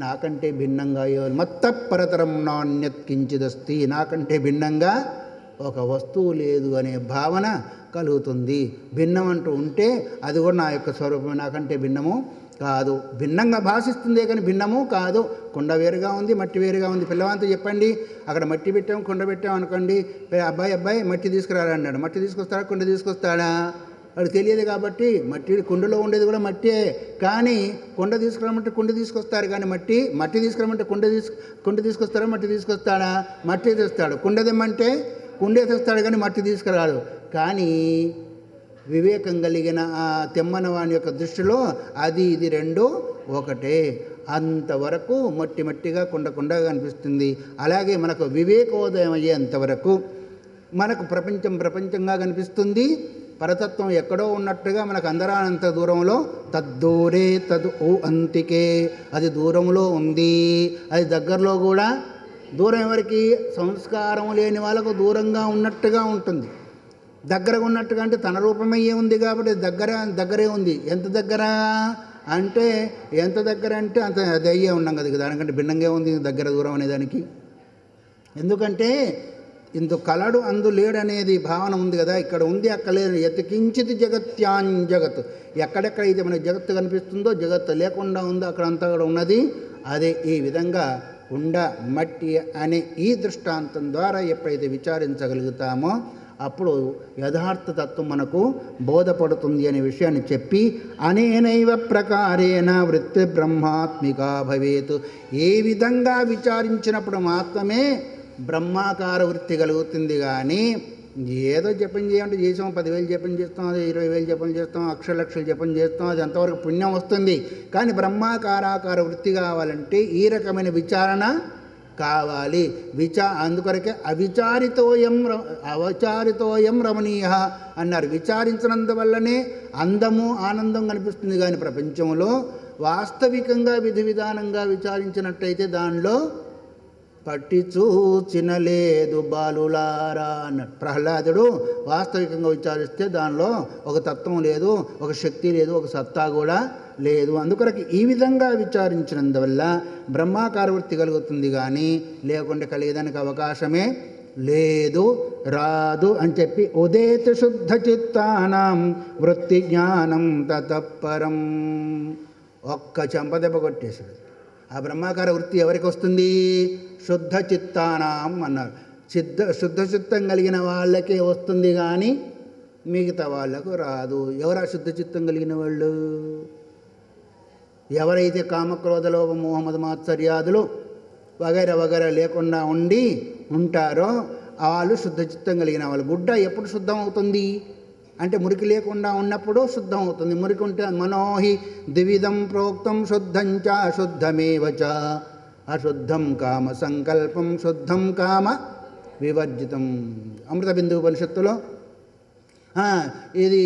నాకంటే భిన్నంగా మత్త పరతరం నాణ్యత్ కించిదస్తి, నాకంటే భిన్నంగా ఒక వస్తువు లేదు అనే భావన కలుగుతుంది. భిన్నం అంటూ ఉంటే అది కూడా నా యొక్క స్వరూపమే, నాకంటే భిన్నము కాదు. భిన్నంగా భాషిస్తుందే కానీ భిన్నము కాదు. కుండ వేరుగా ఉంది, మట్టి వేరుగా ఉంది. పిల్లవాంతో చెప్పండి, అక్కడ మట్టి పెట్టాము, కుండ పెట్టాము అనుకోండి, అబ్బాయి మట్టి తీసుకురారా అన్నాడు, మట్టి తీసుకొస్తాడా, కుండ తీసుకొస్తాడా? వాడికి తెలియదు కాబట్టి మట్టి కుండలో ఉండేది కూడా మట్టే. కానీ కుండ తీసుకురామంటే కుండ తీసుకొస్తారు, కానీ మట్టి తీసుకురామంటే కుండ తీసుకొస్తారా, మట్టి తీసుకొస్తాడా? మట్టి తెస్తాడు. కుండ తెమ్మంటే కుండే తెస్తాడు, కానీ మట్టి తీసుకురాడు. కానీ వివేకం కలిగిన ఆ తెమ్మన వాని యొక్క దృష్టిలో అది ఇది రెండు ఒకటే. అంతవరకు మట్టిగా కుండగా కనిపిస్తుంది. అలాగే మనకు వివేకోదయం అయ్యేంతవరకు మనకు ప్రపంచంగా కనిపిస్తుంది. పరతత్వం ఎక్కడో ఉన్నట్టుగా మనకు అందరానంత దూరంలో తద్దూరే తద్ ఓ అంతికే, అది దూరంలో ఉంది. అది దగ్గరలో కూడా దూరం ఎవరికి? సంస్కారం లేని వాళ్ళకు దూరంగా ఉన్నట్టుగా ఉంటుంది. దగ్గరగా ఉన్నట్టుగా అంటే తన రూపమయ్యే ఉంది కాబట్టి దగ్గరే ఉంది. ఎంత దగ్గర అంటే అంత అది అయ్యే ఉన్నాం కదా, దానికంటే భిన్నంగా ఉంది దగ్గర దూరం అనేదానికి. ఎందుకంటే ఇందు కలడు అందు లేడు అనేది భావన ఉంది కదా, ఇక్కడ ఉంది అక్కడ లేదు. యత్కించిత్ జగత్, ఎక్కడెక్కడైతే మనకి జగత్తు కనిపిస్తుందో, జగత్తు లేకుండా ఉందో అక్కడంతా కూడా ఉన్నది. అదే ఈ విధంగా మట్టి అనే ఈ దృష్టాంతం ద్వారా ఎప్పుడైతే విచారించగలుగుతామో అప్పుడు యథార్థ తత్వం మనకు బోధపడుతుంది అనే విషయాన్ని చెప్పి, అనేనైవ ప్రకారేణ వృత్తి బ్రహ్మాత్మికా భవేత్, ఏ విధంగా విచారించినప్పుడు మాత్రమే బ్రహ్మాకార వృత్తి కలుగుతుంది. కానీ ఏదో జపం చేయాలంటే చేసాం, 10,000 జపం చేస్తాం, 20,000 జపం చేస్తాం, లక్షలు జపం చేస్తాం, అది అంతవరకు పుణ్యం వస్తుంది. కానీ బ్రహ్మాకారాకార వృత్తి కావాలంటే ఈ రకమైన విచారణ కావాలి. అందుకొరకే అవచారితోయం రమణీయ అన్నారు. విచారించినందువల్లనే అందము ఆనందం కనిపిస్తుంది. కానీ ప్రపంచంలో వాస్తవికంగా విధి విధానంగా విచారించినట్టయితే దానిలో పట్టి చూచినలేదు బాలులారా అన్నాడు ప్రహ్లాదుడు. వాస్తవికంగా విచారిస్తే దానిలో ఒక తత్వం లేదు, ఒక శక్తి లేదు, ఒక సత్తా కూడా లేదు. అందుకొరకు ఈ విధంగా విచారించినందువల్ల బ్రహ్మాకార వృత్తి కలుగుతుంది. కానీ లేకుండా కలిగేదానికి అవకాశమే లేదు, రాదు అని చెప్పి ఉదేత శుద్ధ చిత్తానాం వృత్తి జ్ఞానం తతఃపరం. ఒక్క చెంపదెబ్బ కొట్టేశాడు. ఆ బ్రహ్మాకార వృత్తి ఎవరికి వస్తుంది? శుద్ధ చిత్తానాం అన్నారు. శుద్ధ చిత్తం కలిగిన వాళ్ళకే వస్తుంది, కానీ మిగతా వాళ్లకు రాదు. ఎవరా శుద్ధ చిత్తం కలిగిన వాళ్ళు? ఎవరైతే కామక్రోధ లోభ మోహ మద మాత్సర్యాదులు వగైరా లేకుండా ఉంటారో వాళ్ళు శుద్ధ చిత్తం కలిగిన వాళ్ళు. గుడ్డ ఎప్పుడు శుద్ధం అవుతుంది అంటే మురికి లేకుండా ఉన్నప్పుడు శుద్ధం అవుతుంది. మురికి ఉంటే మనోహి ద్విధం ప్రోక్తం శుద్ధం చ అశుద్ధమేవ చ, అశుద్ధం కామ సంకల్పం శుద్ధం కామ వివర్జితం. అమృత బిందు ఉపనిషత్తులో ఇది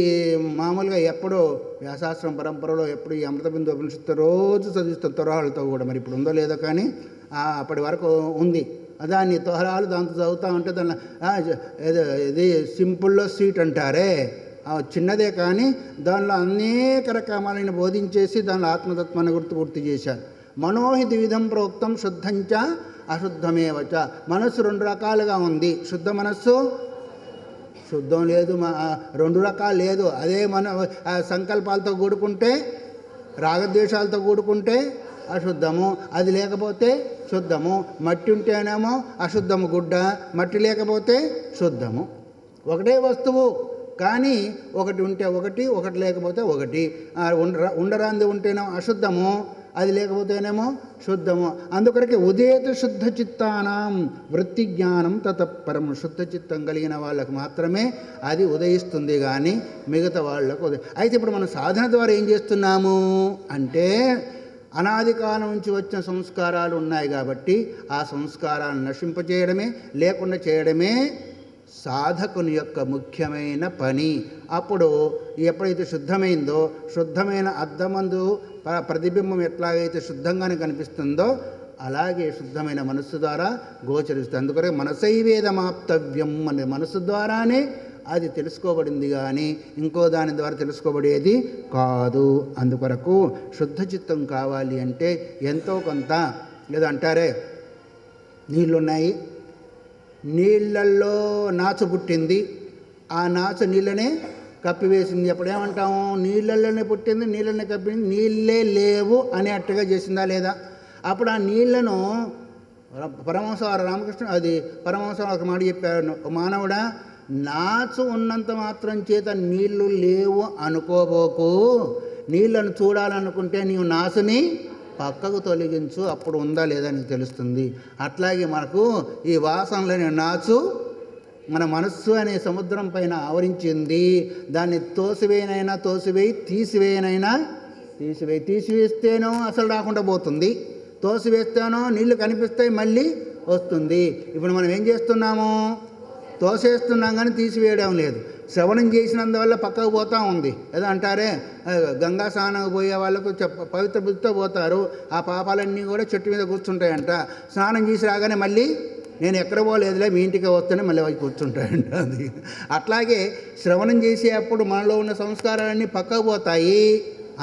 మామూలుగా ఎప్పుడో వ్యాసాశ్రమ పరంపరలో ఎప్పుడు ఈ అమృత బిందు ఉపనిషత్తు రోజు చదివిస్తాం తొరహాలతో కూడా. మరి ఇప్పుడు ఉందో లేదో కానీ అప్పటి వరకు ఉంది. దాన్ని తొహరాలు దాంతో చదువుతూ ఉంటే దానిలో ఇది సింపుల్లో స్వీట్ అంటారే, చిన్నదే కానీ దానిలో అనేక రకమైన బోధించేసి దానిలో ఆత్మతత్వాన్ని గుర్తు చేశారు. మనోహి ద్విధం ప్రోక్తం శుద్ధంచ అశుద్ధమేవచ. మనస్సు రెండు రకాలుగా ఉంది. శుద్ధ మనస్సు, శుద్ధం లేదు, రెండు రకాలు లేదు. అదే మన సంకల్పాలతో కూడుకుంటే, రాగద్వేషాలతో కూడుకుంటే అశుద్ధము, అది లేకపోతే శుద్ధము. మట్టి ఉంటేనేమో అశుద్ధము గుడ్డ, మట్టి లేకపోతే శుద్ధము. ఒకటే వస్తువు కానీ ఒకటి ఉంటే ఒకటి లేకపోతే ఒకటి. ఉండరాంది ఉంటేనేమో అశుద్ధము, అది లేకపోతేనేమో శుద్ధము. అందుకొరకే ఉదేత శుద్ధ చిత్తానాం వృత్తి జ్ఞానం తతఃపరం. శుద్ధ చిత్తం కలిగిన వాళ్ళకు మాత్రమే అది ఉదయిస్తుంది, కానీ మిగతా వాళ్లకు అయితే ఇప్పుడు మనం సాధన ద్వారా ఏం చేస్తున్నాము అంటే అనాది కాలం నుంచి వచ్చిన సంస్కారాలు ఉన్నాయి కాబట్టి ఆ సంస్కారాలను నశింపచేయడమే, లేకుండా చేయడమే సాధకుని యొక్క ముఖ్యమైన పని. అప్పుడు ఎప్పుడైతే శుద్ధమైందో, శుద్ధమైన అద్దమందు ప్రతిబింబం ఎట్లాగైతే శుద్ధంగానే కనిపిస్తుందో అలాగే శుద్ధమైన మనస్సు ద్వారా గోచరిస్తుంది. అందుకనే మనసైవేదమాప్తవ్యం అనే మనస్సు ద్వారానే అది తెలుసుకోబడింది, కానీ ఇంకో దాని ద్వారా తెలుసుకోబడేది కాదు. అందుకొరకు శుద్ధ చిత్తం కావాలి అంటే ఎంతో కొంత లేదంటారే, నీళ్ళున్నాయి, నీళ్ళల్లో నాచు పుట్టింది, ఆ నాచు నీళ్ళనే కప్పివేసింది. ఎప్పుడేమంటాము? నీళ్ళల్లోనే పుట్టింది, నీళ్ళనే కప్పింది, నీళ్ళే లేవు అనేట్టుగా చేసిందా లేదా? అప్పుడు ఆ నీళ్లను పరమహంస రామకృష్ణ పరమహంస ఒక మాట చెప్పారు, మానవుడా నాచు ఉన్నంత మాత్రం చేత నీళ్లు లేవు అనుకోబోకు. నీళ్లను చూడాలనుకుంటే నీవు నాచుని పక్కకు తొలగించు, అప్పుడు ఉందా లేదా నీకు తెలుస్తుంది. అట్లాగే మనకు ఈ వాసనలోని నాచు మన మనస్సు అనే సముద్రం పైన ఆవరించింది. దాన్ని తోసివేయి, తీసివేస్తేనో అసలు రాకుండా పోతుంది, తోసివేస్తేనో నీళ్లు కనిపిస్తాయి, మళ్ళీ వస్తుంది. ఇప్పుడు మనం ఏం చేస్తున్నాము? తోసేస్తున్నాం కానీ తీసివేయడం లేదు. శ్రవణం చేసినందువల్ల పక్కకు పోతూ ఉంది. ఏదో అంటారే, గంగా స్నానం పోయే వాళ్ళకు పవిత్ర బుద్ధితో పోతారు, ఆ పాపాలన్నీ కూడా చెట్టు మీద కూర్చుంటాయంట. స్నానం చేసి రాగానే మళ్ళీ నేను ఎక్కడ పోలేదులే, మీ ఇంటికి వస్తేనే మళ్ళీ వచ్చి కూర్చుంటాయంట. అది అట్లాగే శ్రవణం చేసేటప్పుడు మనలో ఉన్న సంస్కారాలన్నీ పక్కకు పోతాయి.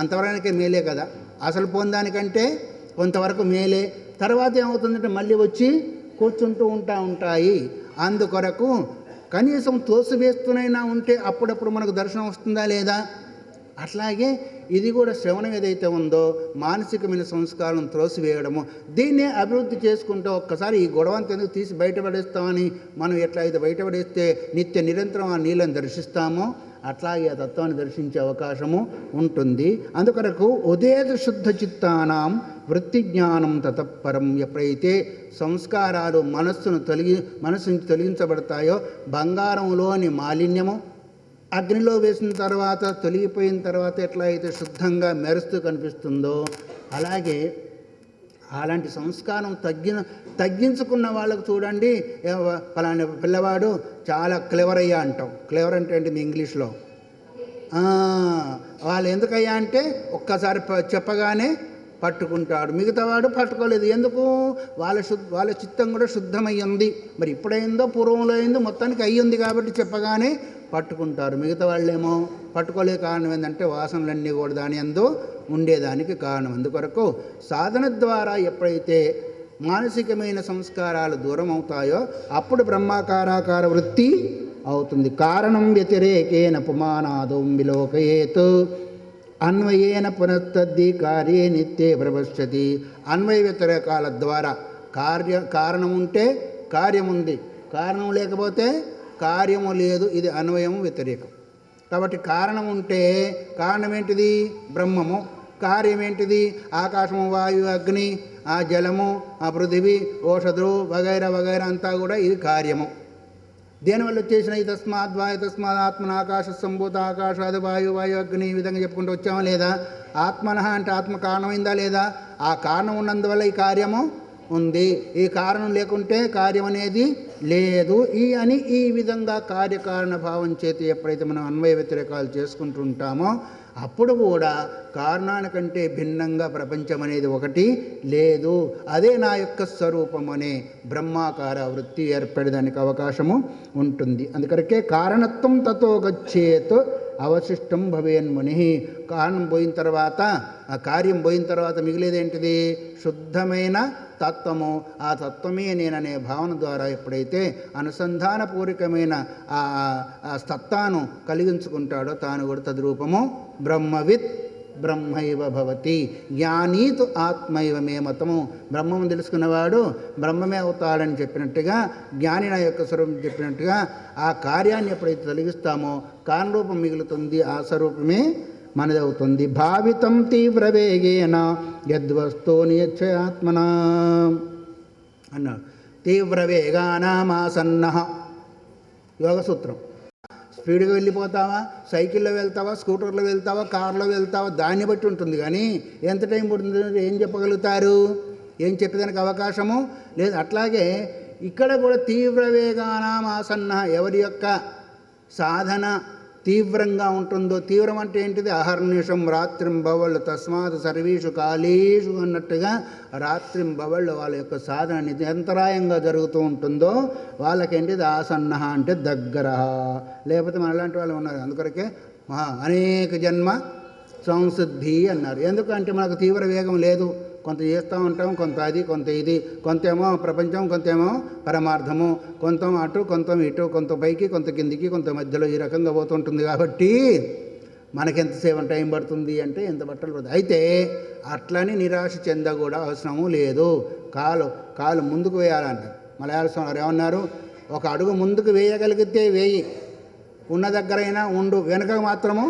అంతవరకే మేలే కదా, అసలు పోందానికంటే కొంతవరకు మేలే. తర్వాత ఏమవుతుందంటే మళ్ళీ వచ్చి కూర్చుంటూ ఉంటాయి. అందుకొరకు కనీసం తోసివేస్తూనైనా ఉంటే అప్పుడప్పుడు మనకు దర్శనం వస్తుందా లేదా? అట్లాగే ఇది కూడా శ్రవణం ఏదైతే ఉందో మానసికమైన సంస్కారం త్రోసివేయడము, దీన్నే అభివృద్ధి చేసుకుంటూ ఒక్కసారి ఈ గొడవంతా ఎందుకు తీసి బయటపడేస్తామని మనం ఎట్లా అయితే బయటపడేస్తే నిత్య నిరంతరం ఆ నీళ్ళని దర్శిస్తామో అట్లాగే ఆ తత్వాన్ని దర్శించే అవకాశము ఉంటుంది. అందుకొరకు ఉదేత శుద్ధ చిత్తానాం వృత్తి జ్ఞానం తతపరం. ఎప్పుడైతే సంస్కారాలు మనస్సు నుంచి తొలగించబడతాయో, బంగారంలోని మాలిన్యము అగ్నిలో వేసిన తర్వాత తొలగిపోయిన తర్వాత ఎట్లా అయితే శుద్ధంగా మెరుస్తూ కనిపిస్తుందో, అలాగే అలాంటి సంస్కారం తగ్గించుకున్న వాళ్ళకు చూడండి, పలానా పిల్లవాడు చాలా క్లెవర్ అయ్యా అంటాం. క్లెవర్ అంటే ఏంటి మీ ఇంగ్లీష్లో? వాళ్ళు ఎందుకయ్యా అంటే ఒక్కసారి చెప్పగానే పట్టుకుంటాడు, మిగతావాడు పట్టుకోలేదు. ఎందుకు? వాళ్ళ చిత్తం కూడా శుద్ధమయ్యింది. మరి ఇప్పుడైందో పూర్వంలో అయిందో మొత్తానికి అయ్యింది కాబట్టి చెప్పగానే పట్టుకుంటారు. మిగతా వాళ్ళేమో పట్టుకోలే. కారణం ఏంటంటే వాసనలన్నీ కూడా దాని యందు ఉండేదానికి కారణం. అందుకొరకు సాధన ద్వారా ఎప్పుడైతే మానసికమైన సంస్కారాలు దూరం అవుతాయో అప్పుడు బ్రహ్మాకారాకార వృత్తి అవుతుంది. కారణం వ్యతిరేకేన పుమానాదం విలోకయేత్ అన్వయేన పునస్తద్ది కార్యే నిత్యే ప్రపశ్యతి. అన్వయ వ్యతిరేకాల ద్వారా కారణం ఉంటే కార్యం ఉంది, కారణం లేకపోతే కార్యము లేదు. ఇది అన్వయము వ్యతిరేకం. కాబట్టి కారణం ఉంటే కారణం ఏంటిది? బ్రహ్మము. కార్యం ఏంటిది? ఆకాశము, వాయు, అగ్ని, ఆ జలము, ఆ పృథివీ, ఓషధులు వగైరా వగైరా అంతా కూడా ఇది కార్యము. దేనివల్ల వచ్చేసిన ఈ తస్మాత్ ఆత్మన ఆకాశ సంభూత ఆకాశాది వాయు అగ్ని ఈ విధంగా చెప్పుకుంటూ వచ్చామా లేదా? ఆత్మన అంటే ఆత్మ కారణమైందా లేదా? ఆ కారణం ఉన్నందువల్ల ఈ కార్యము ఉంది. ఈ కారణం లేకుంటే కార్యం అనేది లేదు. ఈ విధంగా కార్యకారణ భావం చేతి ఎప్పుడైతే మనం అన్వయ వ్యతిరేకాలు చేసుకుంటూ ఉంటామో అప్పుడు కూడా కారణానికంటే భిన్నంగా ప్రపంచం అనేది ఒకటి లేదు. అదే నా యొక్క స్వరూపం అనే బ్రహ్మాకార వృత్తి ఏర్పడేదానికి అవకాశము ఉంటుంది. అందుకరకే కారణత్వం తతో గచ్చేత్ అవశిష్టం భవేన్ముని. కారణం పోయిన తర్వాత, ఆ కార్యం పోయిన తర్వాత మిగిలేదేంటిది? శుద్ధమైన తత్వము. ఆ తత్వమే నేననే భావన ద్వారా ఎప్పుడైతే అనుసంధానపూర్వకమైన ఆ సత్తాను కలిగించుకుంటాడో తాను కూడా తద్రూపము బ్రహ్మవిత్ బ్రహ్మైవ భవతి. జ్ఞానీతు ఆత్మైవ మే మతము. బ్రహ్మము తెలుసుకున్నవాడు బ్రహ్మమే అవుతాడని చెప్పినట్టుగా, జ్ఞాని నా యొక్క స్వరూపం చెప్పినట్టుగా ఆ కార్యాన్ని ఎప్పుడైతే తొలగిస్తామో కారణరూపం మిగులుతుంది, ఆ స్వరూపమే మనదవుతుంది. భావితం తీవ్ర వేగేన యద్వస్తో నియచ్ఛయాత్మనా అన్నాడు. తీవ్ర వేగానామాసన్న యోగసూత్రం. స్పీడ్గా వెళ్ళిపోతావా, సైకిల్లో వెళ్తావా, స్కూటర్లో వెళ్తావా, కారులో వెళ్తావా, దాన్ని బట్టి ఉంటుంది. కానీ ఎంత టైం పడుతుంది ఏం చెప్పగలుగుతారు? ఏం చెప్పేదానికి అవకాశము లేదు. అట్లాగే ఇక్కడ కూడా తీవ్ర వేగానాం ఆసన్న, ఎవరి యొక్క సాధన తీవ్రంగా ఉంటుందో, తీవ్రం అంటే ఏంటిది? అహర్నిషం రాత్రింబవళ్ళు తస్మాత్ సర్వీషు కాళీషు అన్నట్టుగా రాత్రింబవళ్ళు వాళ్ళ యొక్క సాధన నిరంతరాయంగా జరుగుతూ ఉంటుందో వాళ్ళకేంటిది? ఆసన్న అంటే దగ్గర. లేకపోతే మన అలాంటి వాళ్ళు ఉన్నారు. అందుకొరకే అనేక జన్మ సంసిద్ధి అన్నారు. ఎందుకంటే మనకు తీవ్ర వేగం లేదు. కొంత చేస్తూ ఉంటాం, కొంత అది, కొంత ఇది, కొంతేమో ప్రపంచం, కొంతేమో పరమార్థము, కొంత అటు, కొంత ఇటు, కొంత పైకి, కొంత కిందికి, కొంత మధ్యలో ఈ రకంగా పోతుంటుంది. కాబట్టి మనకెంతసేపు టైం పడుతుంది అంటే ఎంత బట్టలు పడుతుంది. అయితే అట్లని నిరాశ చెంద కూడా అవసరము లేదు. కాలు ముందుకు వేయాలంటారు. మలయాళ స్వామి ఏమన్నారు? ఒక అడుగు ముందుకు వేయగలిగితే వేయి, ఉన్న దగ్గరైనా ఉండు, వెనక మాత్రము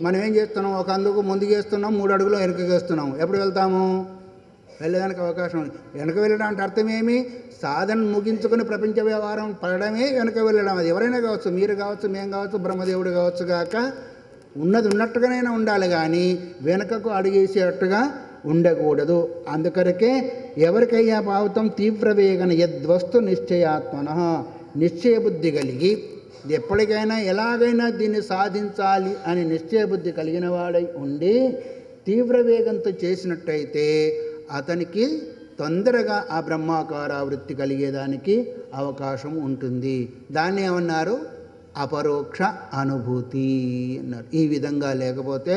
మనం ఏం చేస్తున్నాం, ఒక అందుకు ముందుకు వేస్తున్నాం, 3 అడుగులు వెనకకి వేస్తున్నాం. ఎప్పుడు వెళ్తాము? వెళ్ళడానికి అవకాశం. వెనక వెళ్ళడం అంటే అర్థం ఏమి? సాధన ముగించుకొని ప్రపంచ వ్యవహారం పడడమే వెనక వెళ్ళడం. అది ఎవరైనా కావచ్చు, మీరు కావచ్చు, మేము కావచ్చు, బ్రహ్మదేవుడు కావచ్చు గాక, ఉన్నది ఉన్నట్టుగానైనా ఉండాలి కానీ వెనకకు అడిగేసేటట్టుగా ఉండకూడదు. అందుకొరకే ఎవరికయ్యా పావుతం తీవ్ర వేగన యద్వస్తు నిశ్చయాత్మన, నిశ్చయబుద్ధి కలిగి ఎప్పటికైనా ఎలాగైనా దీన్ని సాధించాలి అని నిశ్చయబుద్ధి కలిగిన వాడై ఉండి తీవ్ర వేగంతో చేసినట్టయితే అతనికి తొందరగా ఆ బ్రహ్మాకార వృత్తి కలిగేదానికి అవకాశం ఉంటుంది. దాన్ని ఏమన్నారు? అపరోక్ష అనుభూతి అన్నారు. ఈ విధంగా లేకపోతే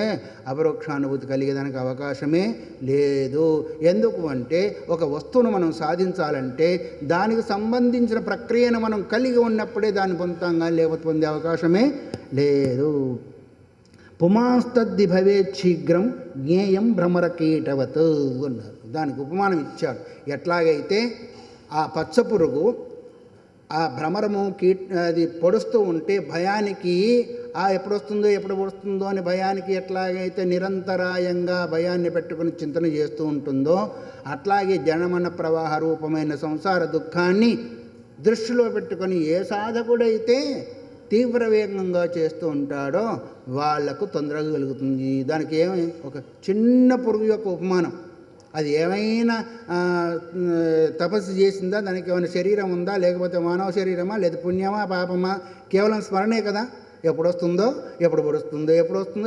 అపరోక్ష అనుభూతి కలిగేదానికి అవకాశమే లేదు. ఎందుకు అంటే ఒక వస్తువును మనం సాధించాలంటే దానికి సంబంధించిన ప్రక్రియను మనం కలిగి ఉన్నప్పుడే దాన్ని పొందుతాం, కానీ లేకపోతే పొందే అవకాశమే లేదు. పుమాస్తద్ది భవేత్ శీఘ్రం జ్ఞేయం భ్రమరకీటవత్ అన్నారు. దానికి ఉపమానం ఇచ్చాడు. ఎట్లాగైతే ఆ పచ్చపురుగు ఆ భ్రమరము అది పొడుస్తూ ఉంటే భయానికి ఎప్పుడు వస్తుందో అని భయానికి ఎట్లాగైతే నిరంతరాయంగా భయాన్ని పెట్టుకుని చింతన చేస్తూ ఉంటుందో, అట్లాగే జనమన ప్రవాహ రూపమైన సంసార దుఃఖాన్ని దృష్టిలో పెట్టుకొని ఏ సాధకుడైతే తీవ్ర వేగంగా చేస్తూ ఉంటాడో వాళ్లకు తొందరగా కలుగుతుంది. దానికి ఏమి ఒక చిన్న పురుగు యొక్క ఉపమానం. అది ఏమైనా తపస్సు చేసిందా, దానికి ఏమైనా శరీరం ఉందా, లేకపోతే మానవ శరీరమా, లేదా పుణ్యమా పాపమా, కేవలం స్మరణే కదా. ఎప్పుడు వస్తుందో ఎప్పుడు పొడుస్తుందో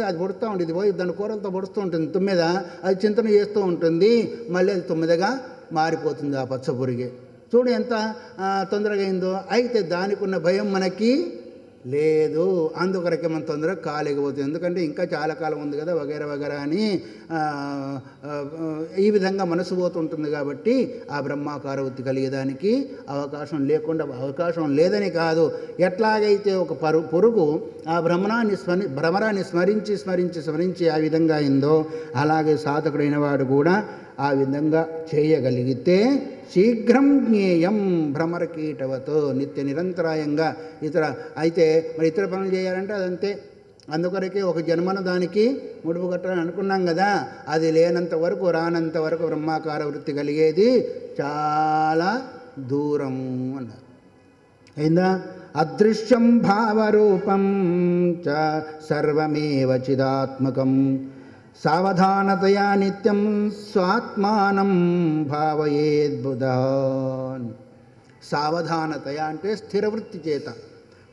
అది పొడుస్తూ ఉంటుంది. ఇది పోయి దాని కూరలతో పొడుస్తూ ఉంటుంది. తుమ్మెద అది చింతన చేస్తూ ఉంటుంది, మళ్ళీ అది తుమ్మెదగా మారిపోతుంది ఆ పచ్చపురిగే. చూడు ఎంత తొందరగా అయిందో. అయితే దానికి ఉన్న భయం మనకి లేదు. అందుకొరకే మనం తొందరగా కాలేకపోతుంది. ఎందుకంటే ఇంకా చాలా కాలం ఉంది కదా, వగైరా అని ఈ విధంగా మనసు పోతుంటుంది. కాబట్టి ఆ బ్రహ్మాకార వృత్తి కలిగేదానికి అవకాశం లేదని కాదు. ఎట్లాగైతే ఒక పురుగు ఆ భ్రమరాన్ని స్మరించి ఆ విధంగా అయిందో, అలాగే సాధకుడైన వాడు కూడా ఆ విధంగా చేయగలిగితే శీఘ్రం జ్ఞేయం భ్రమరకీటవతో నిత్య నిరంతరాయంగా ఇతర పనులు చేయాలంటే అదంతే. అందుకొరకే ఒక జన్మన దానికి ముడుపు కట్టాలని అనుకున్నాం కదా, అది లేనంత వరకు రానంత వరకు బ్రహ్మాకార వృత్తి కలిగేది చాలా దూరం అన్నారు. అయిందా? అదృశ్యం భావరూపం చ సర్వమేవ చిదాత్మకం సావధానతయా నిత్యం స్వాత్మానం భావయేద్బుధాన్. సావధానతయ అంటే స్థిర వృత్తి చేత.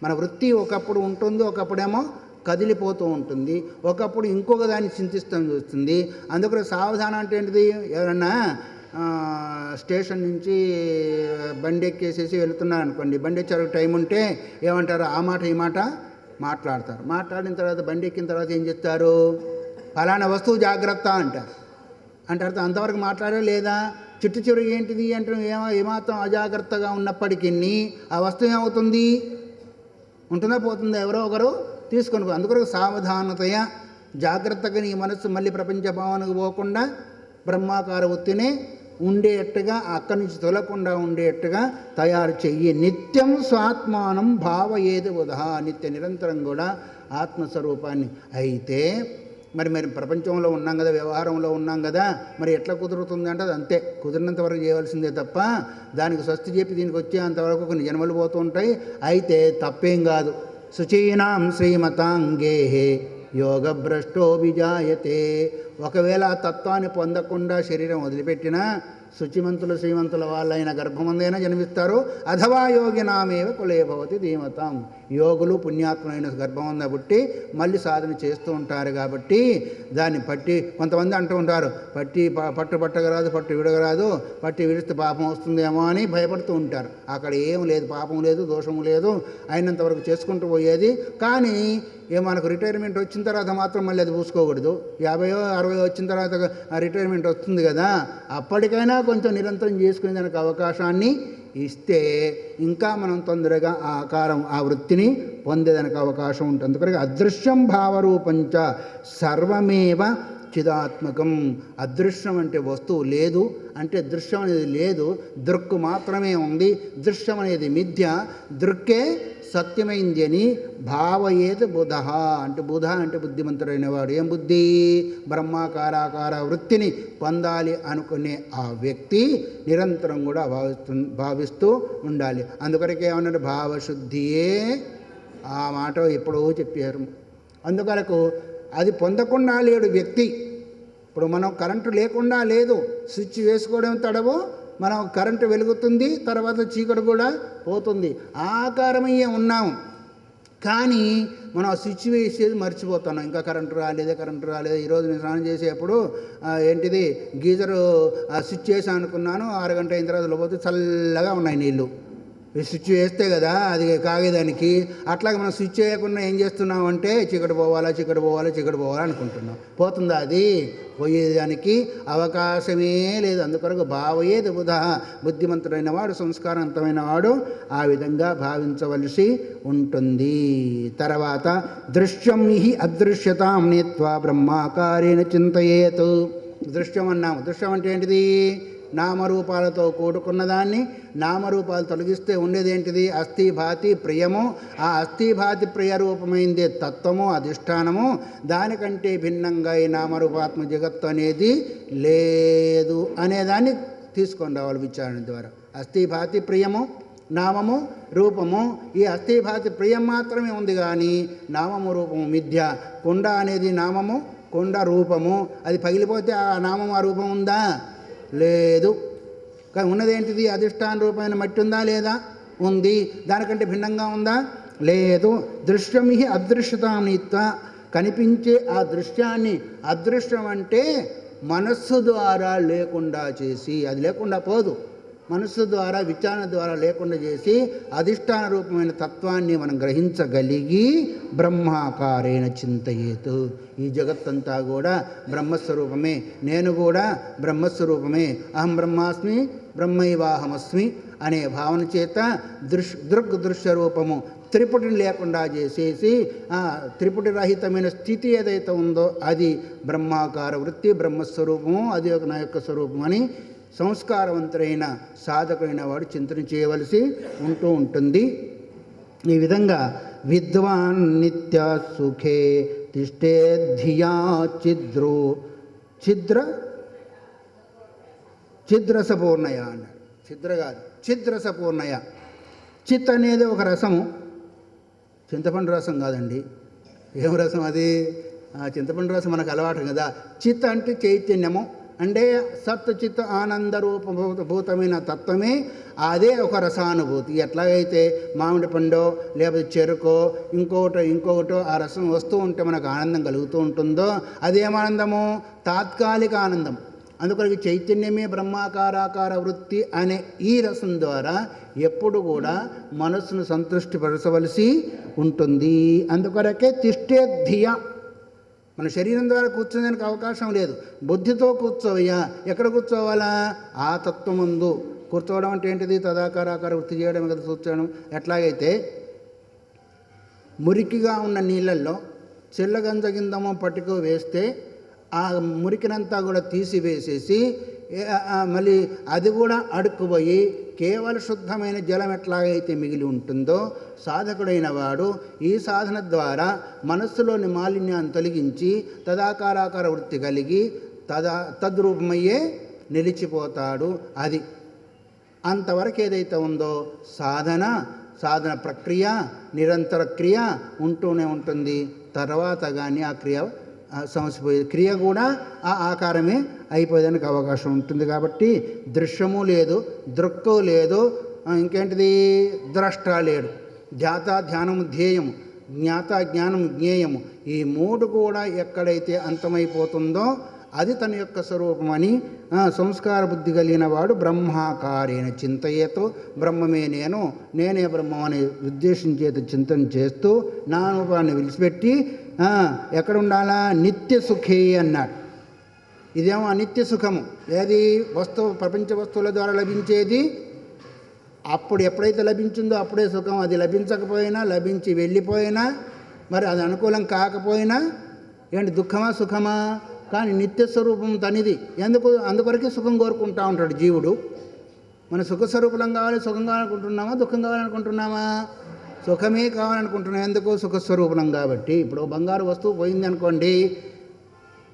మన వృత్తి ఒకప్పుడు ఉంటుంది, ఒకప్పుడేమో కదిలిపోతూ ఉంటుంది, ఒకప్పుడు ఇంకొక దాన్ని చింతిస్తూ చూస్తుంది. అందుకని సావధానం అంటే ఏంటిది? ఎవరన్నా స్టేషన్ నుంచి బండి ఎక్కేసేసి వెళుతున్నారు అనుకోండి, బండి ఎక్కే టైం ఉంటే ఏమంటారు? ఆ మాట ఈ మాట మాట్లాడతారు. మాట్లాడిన తర్వాత బండి ఎక్కిన తర్వాత ఏం చెప్తారు? ఫలానా వస్తువు జాగ్రత్త అంటారు. అంతవరకు మాట్లాడే లేదా? చివరికి ఏంటిది అంటే ఏమాత్రం అజాగ్రత్తగా ఉన్నప్పటికీ ఆ వస్తువు ఏమవుతుంది? ఉంటుందా పోతుందా? ఎవరో ఒకరు తీసుకొని. అందుకొరకు సావధానతయ, జాగ్రత్తగా నీ మనస్సు మళ్ళీ ప్రపంచ భావనకు పోకుండా బ్రహ్మాకార వృత్తినే ఉండేట్టుగా, అక్కడి నుంచి తొలకుండా ఉండేట్టుగా తయారు చెయ్యి. నిత్యం స్వాత్మానం భావయేది ఉదహ, నిత్య నిరంతరం కూడా ఆత్మస్వరూపాన్ని. అయితే మరి ప్రపంచంలో ఉన్నాం కదా, వ్యవహారంలో ఉన్నాం కదా, మరి ఎట్లా కుదురుతుంది అంటే అది అంతే. కుదిరినంత వరకు చేయవలసిందే తప్ప దానికి స్వస్తి చెప్పి దీనికి వచ్చేంతవరకు కొన్ని జన్మలు పోతూ ఉంటాయి. అయితే తప్పేం కాదు. శుచీనాం శ్రీమతాంగే యోగభ్రష్టో విజాయతే. ఒకవేళ ఆ తత్వాన్ని పొందకుండా శరీరం వదిలిపెట్టినా శుచిమంతులు శ్రీమంతుల వాళ్ళైన గర్భమందైనా జన్మిస్తారు. అథవా యోగినామేవ కులే భవతి ధీమతాం. యోగులు పుణ్యాత్ములైన గర్భమంద పుట్టి మళ్ళీ సాధన చేస్తూ ఉంటారు. కాబట్టి దాన్ని పట్టి కొంతమంది అంటూ ఉంటారు, పట్టు పట్టగరాదు, పట్టు విడగరాదు, పట్టి విడిస్తే పాపం వస్తుందేమో అని భయపడుతూ ఉంటారు. అక్కడ ఏం లేదు, పాపం లేదు, దోషము లేదు, అయినంతవరకు చేసుకుంటూ పోయేది. కానీ మనకు రిటైర్మెంట్ వచ్చిన తర్వాత మాత్రం మళ్ళీ అది పూసుకోకూడదు. 50 60 వచ్చిన తర్వాత రిటైర్మెంట్ వస్తుంది కదా, అప్పటికైనా కొంచెం నిరంతరం చేసుకునే దానికి అవకాశాన్ని ఇస్తే ఇంకా మనం తొందరగా ఆ వృత్తిని పొందేదానికి అవకాశం ఉంటుంది. అందుకని అదృశ్యం భావరూపంచ సర్వమేవ చిదాత్మకం. అదృశ్యం అంటే వస్తువు లేదు, అంటే దృశ్యం అనేది లేదు, దృక్కు మాత్రమే ఉంది. దృశ్యం అనేది మిథ్య, దృక్కే సత్యమైంది అని భావయేత్ బుధ అంటే, బుధ అంటే బుద్ధిమంతుడైన వాడు. ఏం బుద్ధి? బ్రహ్మాకారాకార వృత్తిని పొందాలి అనుకునే ఆ వ్యక్తి నిరంతరం కూడా భావిస్తూ ఉండాలి. అందుకొరకే ఏమన్నారు? భావశుద్ధియే. ఆ మాట ఎప్పుడో చెప్పారు. అందుకొరకు అది పొందకుండా లేడు వ్యక్తి. ఇప్పుడు మనం కరెంటు లేకుండా లేదు, స్విచ్ వేసుకోవడం తడవు, మనం కరెంటు వెలుగుతుంది, తర్వాత చీకటి కూడా పోతుంది. ఆకారమయ్యే ఉన్నాము, కానీ మనం ఆ స్విచ్ వేసేది మర్చిపోతున్నాం. ఇంకా కరెంటు రాలేదే. ఈరోజు నేను స్నానం చేసేటప్పుడు ఏంటిది గీజరు స్విచ్ వేసాను అనుకున్నాను, 6 గంటల అయిన తర్వాత పోతే చల్లగా ఉన్నాయి నీళ్ళు. స్విచ్ వేస్తే కదా అది కాగేదానికి. అట్లాగే మనం స్విచ్ వేయకుండా ఏం చేస్తున్నాం అంటే చీకటి పోవాలా అనుకుంటున్నాం. పోతుందా? అది పోయేదానికి అవకాశమే లేదు. అందుకొరకు భావయేత్ బుధ, బుద్ధిమంతుడైన వాడు, సంస్కారవంతమైన వాడు ఆ విధంగా భావించవలసి ఉంటుంది. తర్వాత దృశ్యం హి అదృశ్యతాం నీత్వా బ్రహ్మాకారేణ చింతయేత్. దృశ్యం అన్నాము. దృశ్యం అంటే ఏంటిది? నామరూపాలతో కూడుకున్నదాన్ని. నామరూపాలు తొలగిస్తే ఉండేది ఏంటిది? అస్థిభాతి ప్రియము. ఆ అస్థిభాతి ప్రియ రూపమైందే తత్వము, అధిష్టానము. దానికంటే భిన్నంగా ఈ నామరూపాత్మ జగత్తు అనేది లేదు అనేదాన్ని తీసుకొని రావాలి విచారణ ద్వారా. అస్థిభాతి ప్రియము, నామము, రూపము. ఈ అస్థిభాతి ప్రియం మాత్రమే ఉంది, కానీ నామము రూపము మిథ్య. కుండ అనేది నామము, కుండ రూపము. అది పగిలిపోతే ఆ నామము ఆ రూపం ఉందా? లేదు. కానీ ఉన్నదేంటిది? అధిష్టాన రూపమైన మట్టి ఉందా? లేదా? ఉంది. దానికంటే భిన్నంగా ఉందా? లేదు. దృశ్యమి అదృశ్యతాం నీత్వా, కనిపించే ఆ దృశ్యాన్ని, అదృశ్యం అంటే మనస్సు ద్వారా లేకుండా చేసి, అది లేకుండా పోదు, మనస్సు ద్వారా విచారణ ద్వారా లేకుండా చేసి అధిష్టాన రూపమైన తత్వాన్ని మనం గ్రహించగలిగి బ్రహ్మాకారేణ చింతయేతు. ఈ జగత్తంతా కూడా బ్రహ్మస్వరూపమే, నేను కూడా బ్రహ్మస్వరూపమే, అహం బ్రహ్మాస్మి బ్రహ్మైవాహమస్మి అనే భావన చేత దృశ్య రూపము త్రిపుటిని లేకుండా చేసేసి త్రిపుటి రహితమైన స్థితి ఏదైతే ఉందో అది బ్రహ్మాకార వృత్తి, బ్రహ్మస్వరూపము, అది నా యొక్క స్వరూపం అని సంస్కారవంతుడైన సాధకుడైన వాడు చింతన చేయవలసి ఉంటుంది. ఈ విధంగా విద్వాన్ నిత్య సుఖే తిష్టే ధియా చిద్రసపూర్ణయ అన్నాడు. చిద్ర కాదు, చిద్రసపూర్ణయ. చిత్ అనేది ఒక రసము, చింతపండు రసం కాదండి. ఏం రసం అది? చింతపండు రసం మనకు అలవాటు కదా. చిత్ అంటే చైతన్యము, అంటే సత్ చిత్ ఆనంద రూపభూతమైన తత్వమే. అదే ఒక రసానుభూతి. ఎట్లాగైతే మామిడి పండో లేకపోతే చెరుకో ఇంకొకటో ఆ రసం వస్తూ ఉంటే మనకు ఆనందం కలుగుతూ ఉంటుందో అదేమానందము? తాత్కాలిక ఆనందం. అందుకొరకు చైతన్యమే బ్రహ్మాకారాకార వృత్తి అనే ఈ రసం ద్వారా ఎప్పుడు కూడా మనస్సును సంతృష్టిపరచవలసి ఉంటుంది. అందుకొరకే తిష్టే ధియ. మన శరీరం ద్వారా కూర్చునేందుకు అవకాశం లేదు. బుద్ధితో కూర్చోవయ్యా. ఎక్కడ కూర్చోవాలా? ఆ తత్వముందు కూర్చోవడం అంటే ఏంటిది? తదాకారాకార వృత్తి చేయడం కదా కూర్చోవడం. ఎట్లాగైతే మురికిగా ఉన్న నీళ్ళల్లో చెల్లగంజ గిందమో పట్టుకు వేస్తే ఆ మురికినంతా కూడా తీసివేసేసి మళ్ళీ అది కూడా అడుక్కుపోయి కేవల శుద్ధమైన జలం ఎట్లాగైతే మిగిలి ఉంటుందో సాధకుడైన వాడు ఈ సాధన ద్వారా మనస్సులోని మాలిన్యాన్ని తొలగించి తదాకారాకార వృత్తి కలిగి తద్రూపమయ్యే నిలిచిపోతాడు. అది అంతవరకు ఏదైతే ఉందో సాధన ప్రక్రియ నిరంతర క్రియ ఉంటూనే ఉంటుంది. తర్వాత కానీ ఆ క్రియ సమసిపోయేది, క్రియ కూడా ఆ ఆకారమే అయిపోయేదానికి అవకాశం ఉంటుంది. కాబట్టి దృశ్యము లేదు, దృక్కు లేదు, ఇంకేంటిది? ద్రష్ట లేడు. ధ్యాత ధ్యానము ధ్యేయము, జ్ఞాత జ్ఞానము జ్ఞేయము. ఈ మూడు కూడా ఎక్కడైతే అంతమైపోతుందో అది తన యొక్క స్వరూపమని సంస్కార బుద్ధి కలిగిన వాడు బ్రహ్మాకారేణ చింతయేతో, బ్రహ్మమే నేనే బ్రహ్మం అనే ఉద్దేశం చేత చింతన చేస్తూ నా అనుభవాన్ని విడిచిపెట్టి ఎక్కడ ఉండాలా? నిత్య సుఖే అన్నాడు. ఇదేమో అనిత్య సుఖము. ఏది? ప్రపంచ వస్తువుల ద్వారా లభించేది. అప్పుడు ఎప్పుడైతే లభించిందో అప్పుడే సుఖం. అది లభించకపోయినా, లభించి వెళ్ళిపోయినా, మరి అది అనుకూలం కాకపోయినా ఏంటి? దుఃఖమా సుఖమా? కానీ నిత్యస్వరూపం తనిది. అందుకొరకే సుఖం కోరుకుంటా ఉంటాడు జీవుడు. మన సుఖస్వరూపం కావాలి, సుఖం కావాలనుకుంటున్నామా, దుఃఖం కావాలనుకుంటున్నామా? సుఖమే కావాలనుకుంటున్నాం. ఎందుకు? సుఖస్వరూపం కాబట్టి. ఇప్పుడు బంగారు వస్తువు పోయింది అనుకోండి,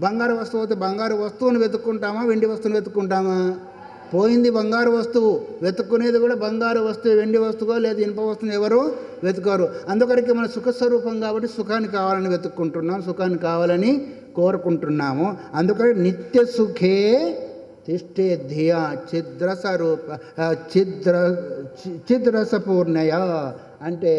బంగారు వస్తువు అయితే బంగారు వస్తువుని వెతుక్కుంటామా, వెండి వస్తువుని వెతుక్కుంటామా? పోయింది బంగారు వస్తువు, వెతుక్కునేది కూడా బంగారు వస్తువు, వెండి వస్తువో లేదా ఇనుప వస్తువుని ఎవరు వెతుకోరు. అందుకొరకే మన సుఖస్వరూపం కాబట్టి సుఖాన్ని కావాలని వెతుక్కుంటున్నాం, సుఖాన్ని కావాలని కోరుకుంటున్నాము. అందుకని నిత్య సుఖే తిష్టే ధియా చిద్రసపూర్ణయ అంటే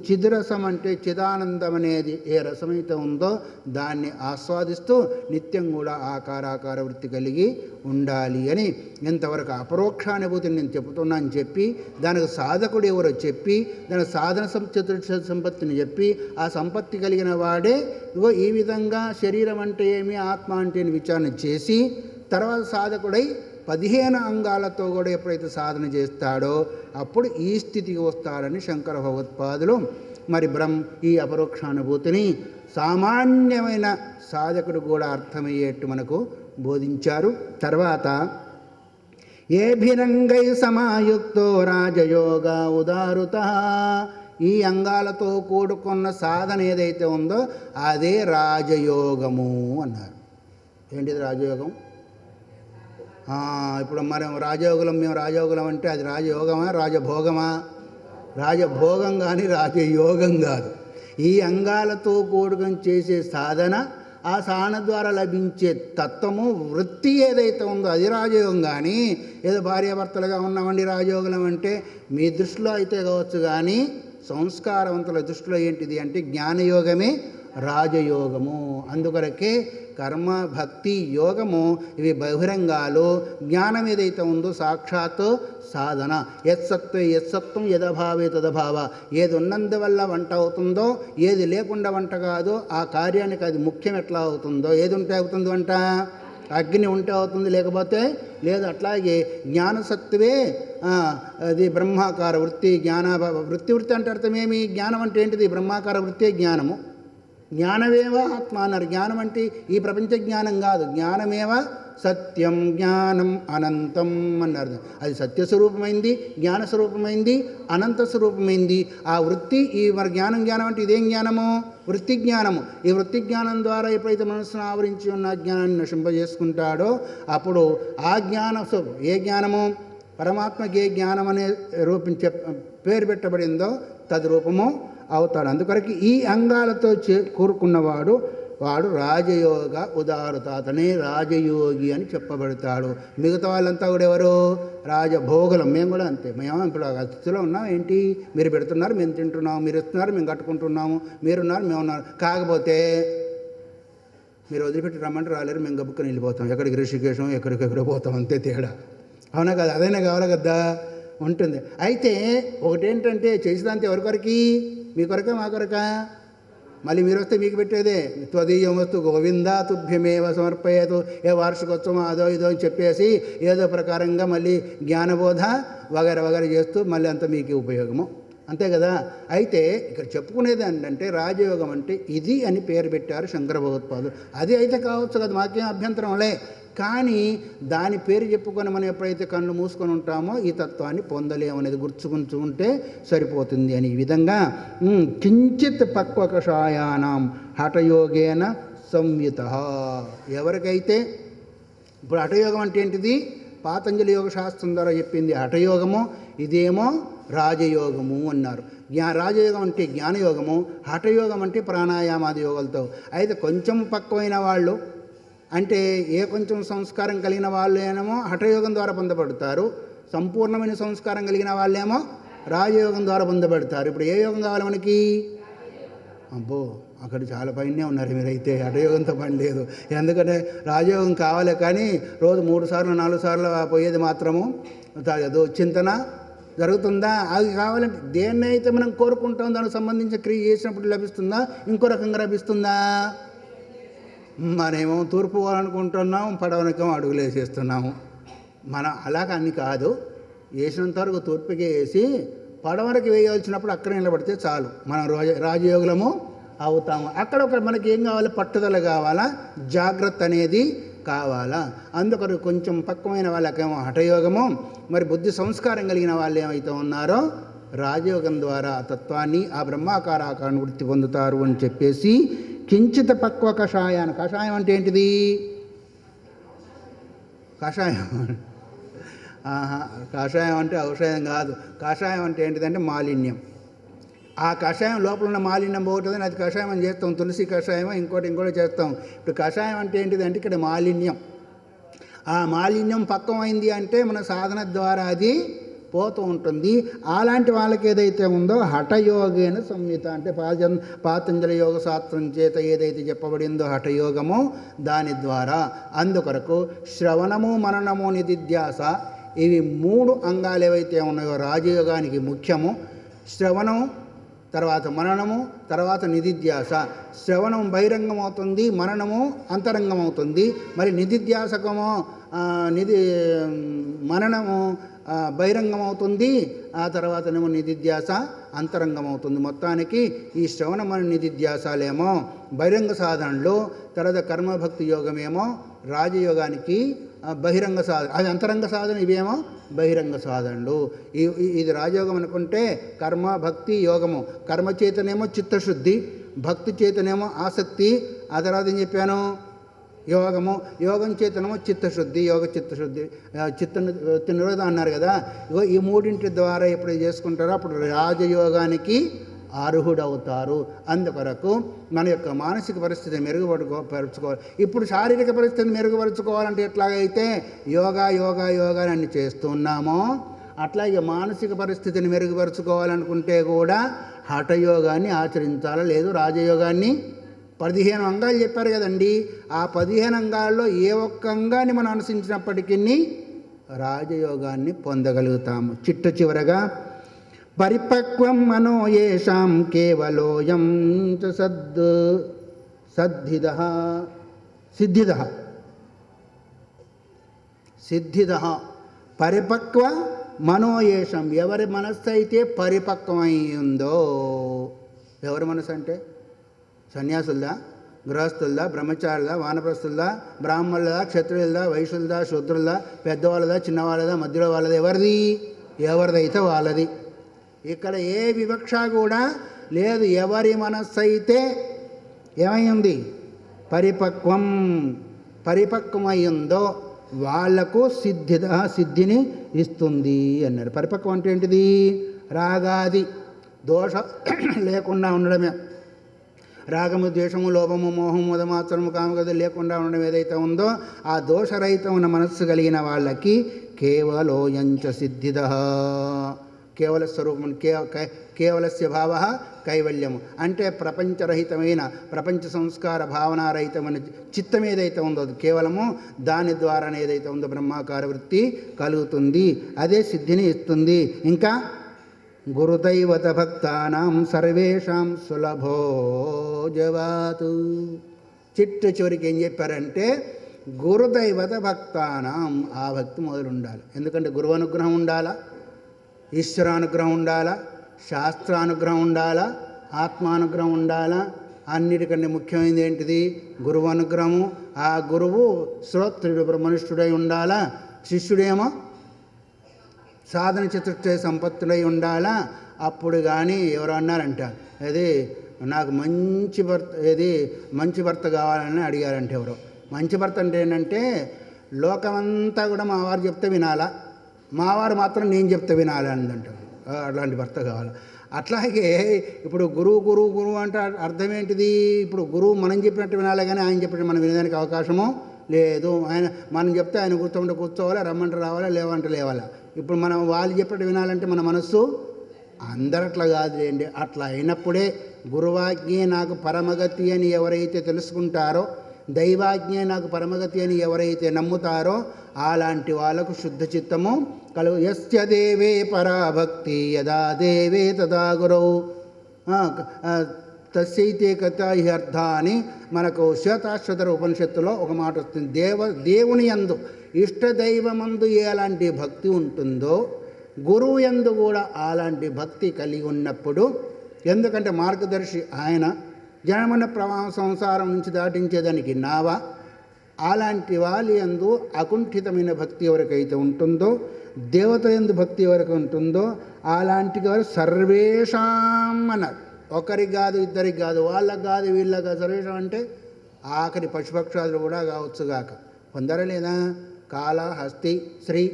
చిద్రసం అంటే చిదానందం అనేది ఏ రసమైతే ఉందో దాన్ని ఆస్వాదిస్తూ నిత్యం కూడా ఆకారాకార వృత్తి కలిగి ఉండాలి అని ఇంతవరకు అపరోక్షానుభూతిని నేను చెబుతున్నాను చెప్పి, దానికి సాధకుడు ఎవరో చెప్పి, దాని సాధన చతుర్ష సంపత్తిని చెప్పి, ఆ సంపత్తి కలిగిన వాడే ఇగో ఈ విధంగా శరీరం అంటే ఏమి, ఆత్మ అంటే విచారణ చేసి తర్వాత సాధకుడై 15 అంగాలతో కూడా ఎప్పుడైతే సాధన చేస్తాడో అప్పుడు ఈ స్థితికి వస్తాడని శంకర భగవత్పాదులు మరి ఈ అపరోక్షానుభూతిని సామాన్యమైన సాధకుడు కూడా అర్థమయ్యేట్టు మనకు బోధించారు. తర్వాత ఏభిరంగై సమాయుక్తో రాజయోగ ఉదారుత, ఈ అంగాలతో కూడుకున్న సాధన ఏదైతే ఉందో అదే రాజయోగము అన్నారు. ఏంటిది రాజయోగం? ఇప్పుడు మనం మేము రాజయోగులం అంటే అది రాజయోగమా, రాజభోగమా? రాజభోగం కానీ రాజయోగం కాదు. ఈ అంగాలతో కూడుకొని చేసే సాధన, ఆ సాధన ద్వారా లభించే తత్వము, వృత్తి ఏదైతే ఉందో అది రాజయోగం. కానీ ఏదో భార్యాభర్తలుగా ఉన్నామండి రాజయోగం అంటే మీ దృష్టిలో అయితే కావచ్చు, కానీ సంస్కారవంతుల దృష్టిలో ఏంటిది అంటే జ్ఞానయోగమే రాజయోగము. అందుకొరకే కర్మ, భక్తి, యోగము ఇవి బహిరంగాలు. జ్ఞానం ఏదైతే ఉందో సాక్షాత్ సాధన. యత్సత్వం యదభావే తదభావ. ఏది ఉన్నందువల్ల వంట అవుతుందో, ఏది లేకుండా వంట కాదో, ఆ కార్యానికి అది ముఖ్యం ఎట్లా అవుతుందో, ఏది ఉంటే అవుతుంది వంట, అగ్ని ఉంటే అవుతుంది, లేకపోతే లేదు. అట్లాగే జ్ఞానసత్వే అది బ్రహ్మాకార వృత్తి. వృత్తి అంటే అర్థమేమి? జ్ఞానం అంటే ఏంటిది? బ్రహ్మాకార వృత్తే జ్ఞానము. జ్ఞానమేవ ఆత్మ అన్నారు. జ్ఞానం అంటే ఈ ప్రపంచ జ్ఞానం కాదు, జ్ఞానమేవ సత్యం జ్ఞానం అనంతం అన్నారు. అది సత్యస్వరూపమైంది, జ్ఞానస్వరూపమైంది, అనంత స్వరూపమైంది. ఆ వృత్తి ఈ మరి జ్ఞానం అంటే ఇదేం జ్ఞానము? వృత్తి జ్ఞానము. ఈ వృత్తి జ్ఞానం ద్వారా ఎప్పుడైతే మనసును ఆవరించి ఉన్న జ్ఞానాన్ని నశింపజేసుకుంటాడో అప్పుడు ఆ ఏ జ్ఞానము? పరమాత్మకి ఏ జ్ఞానం అనే పేరు పెట్టబడిందో తద్రూపము అవుతాడు. అందుకొరకు ఈ అంగాలతో కూరుకున్నవాడు రాజయోగ ఉదారుత, అతనే రాజయోగి అని చెప్పబడతాడు. మిగతా వాళ్ళంతా కూడా ఎవరు? రాజభోగులం. మేము కూడా అంతే. మేము ఇప్పుడు ఆ స్థితిలో ఉన్నాం. ఏంటి? మీరు పెడుతున్నారు, మేము తింటున్నాము, మీరు ఇస్తున్నారు, మేము కట్టుకుంటున్నాము, మీరున్నారు, మేము ఉన్నారు. కాకపోతే మీరు వదిలిపెట్టి రమ్మంటే రాలేరు, మేము గబుక్కుని వెళ్ళిపోతాం. ఎక్కడికి ఋషికేశం, ఎక్కడికెక్కడో పోతాం, అంతే తేడా. అవునా కదా? అదైనా కావాలి కదా, ఉంటుంది. అయితే ఒకటేంటంటే చేసేదంతా ఎవరికొరకి? మీ కొరక, మా కొరక? మళ్ళీ మీరు వస్తే మీకు పెట్టేదే. త్వదీయం వస్తు గోవిందా తుభ్యమేవ సమర్పయేతు. ఏ వార్షికోత్సవం అదో ఇదో అని చెప్పేసి ఏదో ప్రకారంగా మళ్ళీ జ్ఞానబోధ వగైరా చేస్తూ మళ్ళీ అంతా మీకు ఉపయోగము, అంతే కదా. అయితే ఇక్కడ చెప్పుకునేది ఏంటంటే రాజయోగం అంటే ఇది అని పేరు పెట్టారు శంకర భగవత్పాదులు. అది అయితే కావచ్చు కదా, మాకేం అభ్యంతరంలే. కానీ దాని పేరు చెప్పుకొని మనం ఎప్పుడైతే కళ్ళు మూసుకొని ఉంటామో ఈ తత్వాన్ని పొందలేమనేది గుర్తుకుంటే సరిపోతుంది. అని ఈ విధంగా కించిత్ పక్వకషాయానాం హఠయోగేన సంయుత. ఎవరికైతే ఇప్పుడు హఠయోగం అంటే ఏంటిది? పాతంజలి యోగ శాస్త్రం ద్వారా చెప్పింది హఠయోగము, ఇదేమో రాజయోగము అన్నారు. రాజయోగం అంటే జ్ఞానయోగము, హఠయోగం అంటే ప్రాణాయామాది యోగాలతో. అయితే కొంచెం పక్వమైన వాళ్ళు అంటే కొంచెం సంస్కారం కలిగిన వాళ్ళేమో హఠయోగం ద్వారా పొందబడతారు, సంపూర్ణమైన సంస్కారం కలిగిన వాళ్ళేమో రాజయోగం ద్వారా పొందబడతారు. ఇప్పుడు ఏ యోగం కావాలి మనకి? అబ్బో, అక్కడ చాలా పైనే ఉన్నారు మీరైతే. హఠయోగంతో పని లేదు. ఎందుకంటే రాజయోగం కావాలి, కానీ రోజు 3 సార్లు 4 సార్లు పోయేది మాత్రము చింతన జరుగుతుందా? అది కావాలంటే దేన్నైతే మనం కోరుకుంటాం దానికి సంబంధించిన క్రియ చేసినప్పుడు లభిస్తుందా, ఇంకో రకంగా లభిస్తుందా? మనమేమో తూర్పు పోవాలనుకుంటున్నాం, పడవనకేమో అడుగులు వేసేస్తున్నాము. మనం అలాగ అన్ని కాదు, వేసినంత వరకు తూర్పుకి వేసి పడవరకు వేయాల్సినప్పుడు అక్కడ నిలబడితే చాలు. మనం రాజయోగులము అవుతాము. అక్కడ ఒక మనకి ఏం కావాలి? పట్టుదల కావాలా, జాగ్రత్త అనేది కావాలా. అందుకని కొంచెం పక్వమైన వాళ్ళకేమో హఠయోగము, మరి బుద్ధి సంస్కారం కలిగిన వాళ్ళు ఏమైతే ఉన్నారో రాజయోగం ద్వారా ఆ తత్వాన్ని, ఆ బ్రహ్మాకారాన్ని వృత్తి పొందుతారు అని చెప్పేసి కించిత పక్వ కషాయాన్ని. కషాయం అంటే ఏంటిది? కషాయం కషాయం అంటే ఔషధం కాదు. కషాయం అంటే ఏంటిదంటే మాలిన్యం. ఆ కషాయం లోపల ఉన్న మాలిన్యం పోతుందని అది కషాయం అని చేస్తాం. తులసి కషాయం ఇంకోటి చేస్తాం. ఇప్పుడు కషాయం అంటే ఏంటిదంటే ఇక్కడ మాలిన్యం. ఆ మాలిన్యం పక్వమైంది అంటే మన సాధన ద్వారా అది పోతూ ఉంటుంది. అలాంటి వాళ్ళకి ఏదైతే ఉందో హఠయోగేన సంహిత అంటే పాతంజలి యోగ శాస్త్రం చేత ఏదైతే చెప్పబడిందో హఠయోగము, దాని ద్వారా అందుకొరకు శ్రవణము, మననము, నిధిధ్యాస, ఇవి 3 అంగాలు ఏవైతే ఉన్నాయో రాజయోగానికి ముఖ్యము. శ్రవణం, తర్వాత మననము, తర్వాత నిధిధ్యాస. శ్రవణం బహిరంగం అవుతుంది, మననము అంతరంగం అవుతుంది. మరి నిధిధ్యాసకము మననము బహిరంగం అవుతుంది, ఆ తర్వాతనేమో నిధిధ్యాస అంతరంగం అవుతుంది. మొత్తానికి ఈ శ్రవణ మన నిధిధ్యాసాలేమో బహిరంగ సాధనలు, తర్వాత కర్మభక్తి యోగమేమో రాజయోగానికి బహిరంగ సాధన, అది అంతరంగ సాధన, ఇవేమో బహిరంగ సాధనలు. ఇది రాజయోగం అనుకుంటే కర్మ భక్తి యోగము. కర్మ చేతనేమో చిత్తశుద్ధి, భక్తి చేతనేమో ఆసక్తి, ఆ తర్వాత ఏం చెప్పాను? యోగము. యోగం చేతనేమో చిత్తశుద్ధి, చిత్తశుద్ధి, చిత్త నిరోధ అన్నారు కదా. ఈ 3 ద్వారా ఎప్పుడు చేసుకుంటారో అప్పుడు రాజయోగానికి అర్హుడవుతారు. అందుకొరకు మన యొక్క మానసిక పరిస్థితిని మెరుగుపరుచుకోవాలి. ఇప్పుడు శారీరక పరిస్థితిని మెరుగుపరుచుకోవాలంటే ఎట్లాగైతే యోగా అని చేస్తున్నామో అట్లాగే మానసిక పరిస్థితిని మెరుగుపరుచుకోవాలనుకుంటే కూడా హఠయోగాన్ని ఆచరించాలా, లేదు రాజయోగాన్ని. 15 అంగాలు చెప్పారు కదండి. ఆ 15 అంగాల్లో ఏ ఒక్క అంగాన్ని మనం అనుసరించినప్పటికీ రాజయోగాన్ని పొందగలుగుతాము. చివరగా పరిపక్వం మనో యేషాం కేవలోయం సిద్ధిదః పరిపక్వ మనోయేషం. ఎవరి మనస్సు అయితే పరిపక్వమై ఉందో, ఎవరి మనసు అంటే సన్యాసులదా, గృహస్థులదా, బ్రహ్మచారులదా, వానప్రస్థులదా, బ్రాహ్మణులదా, క్షత్రియులదా, వైశ్యులదా, శూద్రులదా, పెద్దవాళ్ళదా, చిన్నవాళ్ళదా, మధ్యలో వాళ్ళదా, ఎవరిదైతే వాళ్ళది. ఇక్కడ ఏ వివక్ష కూడా లేదు. ఎవరి మనస్సు అయితే ఏమైంది? పరిపక్వమై ఉందో వాళ్లకు సిద్ధిని ఇస్తుంది అన్నారు. పరిపక్వం అంటే ఏంటిది? రాగాది దోష లేకుండా ఉండడమే. రాగము, ద్వేషము, లోభము, మోహము, మదమాత్సరము, కామగతి లేకుండా ఉండడం ఏదైతే ఉందో ఆ దోషరహితం ఉన్న మనస్సు కలిగిన వాళ్ళకి కేవలోయంచ సిద్ధిదః. కేవల స్వరూపం, కేవలస్య భావ కైవల్యము అంటే ప్రపంచరహితమైన, ప్రపంచ సంస్కార భావనారహితమైన చిత్తం ఏదైతే ఉందో అది కేవలము దాని ద్వారానే ఏదైతే ఉందో బ్రహ్మాకార వృత్తి కలుగుతుంది. అదే సిద్ధిని ఇస్తుంది. ఇంకా గురుదైవత భక్తానాం సర్వేషాం సులభో జవాతు. చివరికి ఏం చెప్పారంటే గురుదైవత భక్తానాం, ఆ భక్తి మొదలు ఉండాలి. ఎందుకంటే గురువు అనుగ్రహం ఉండాలా, ఈశ్వరానుగ్రహం ఉండాలా, శాస్త్రానుగ్రహం ఉండాలా, ఆత్మానుగ్రహం ఉండాలా. అన్నిటికంటే ముఖ్యమైనది ఏంటిది? గురువు అనుగ్రహము. ఆ గురువు శ్రోత్రుడు బ్రహ్మనిష్ఠుడై ఉండాలా, శిష్యుడేమో సాధన చతుష్టయ సంపత్తులై ఉండాలా. అప్పుడు కానీ ఎవరు అన్నారంట, అది నాకు మంచి భర్త కావాలని అడిగారంటే ఎవరో. మంచి భర్త అంటే ఏంటంటే లోకమంతా కూడా మా వారు చెప్తే వినాలా, మా వారు మాత్రం నేను చెప్తే వినాలి అందంటారు. అలాంటి భర్త కావాలి. అట్లాగే ఇప్పుడు గురువు అంటే అర్థం ఏంటిది? ఇప్పుడు గురువు మనం చెప్పినట్టు వినాలి, కానీ ఆయన చెప్పినట్టు మనం వినడానికి అవకాశము లేదు. మనం చెప్తే ఆయన కూర్చోవాలి, రమ్మంటే రావాలా, లేవంటే లేవాలా. ఇప్పుడు మనం వాళ్ళు చెప్పినట్టు వినాలంటే మన మనస్సు అందరట్లా కాదులేండి. అట్లా అయినప్పుడే గురువాజ్ఞే నాకు పరమగతి అని ఎవరైతే తెలుసుకుంటారో, దైవాజ్ఞే నాకు పరమగతి అని ఎవరైతే నమ్ముతారో అలాంటి వాళ్ళకు శుద్ధ చిత్తము కలుగు. యస్య దేవే పరాభక్తి యదా దేవే తదా గురౌ తస్యైతే కథా అర్థ అని మనకు శ్వేతాశ్వతర ఉపనిషత్తులో ఒక మాట వస్తుంది. దేవుని యందు, ఇష్టదైవమందు ఎలాంటి భక్తి ఉంటుందో గురువు యందు కూడా అలాంటి భక్తి కలిగి ఉన్నప్పుడు, ఎందుకంటే మార్గదర్శి ఆయన, జనమన ప్రవాహం సంసారం నుంచి దాటించేదానికి నావ. అలాంటి వాళ్ళ యందు అకుంఠితమైన భక్తి ఎవరికైతే ఉంటుందో, దేవత యందు భక్తి ఎవరికి ఉంటుందో అలాంటి వారు సర్వేషాం అన్నారు. ఒకరికి కాదు, ఇద్దరికి కాదు, వాళ్ళకి కాదు, వీళ్ళకి కాదు, సర్వేషాం అంటే ఆఖరి పశుపక్షాదులు కూడా కావచ్చుగాక. పొందరా లేదా? కాళ, హస్తి, శ్రీ.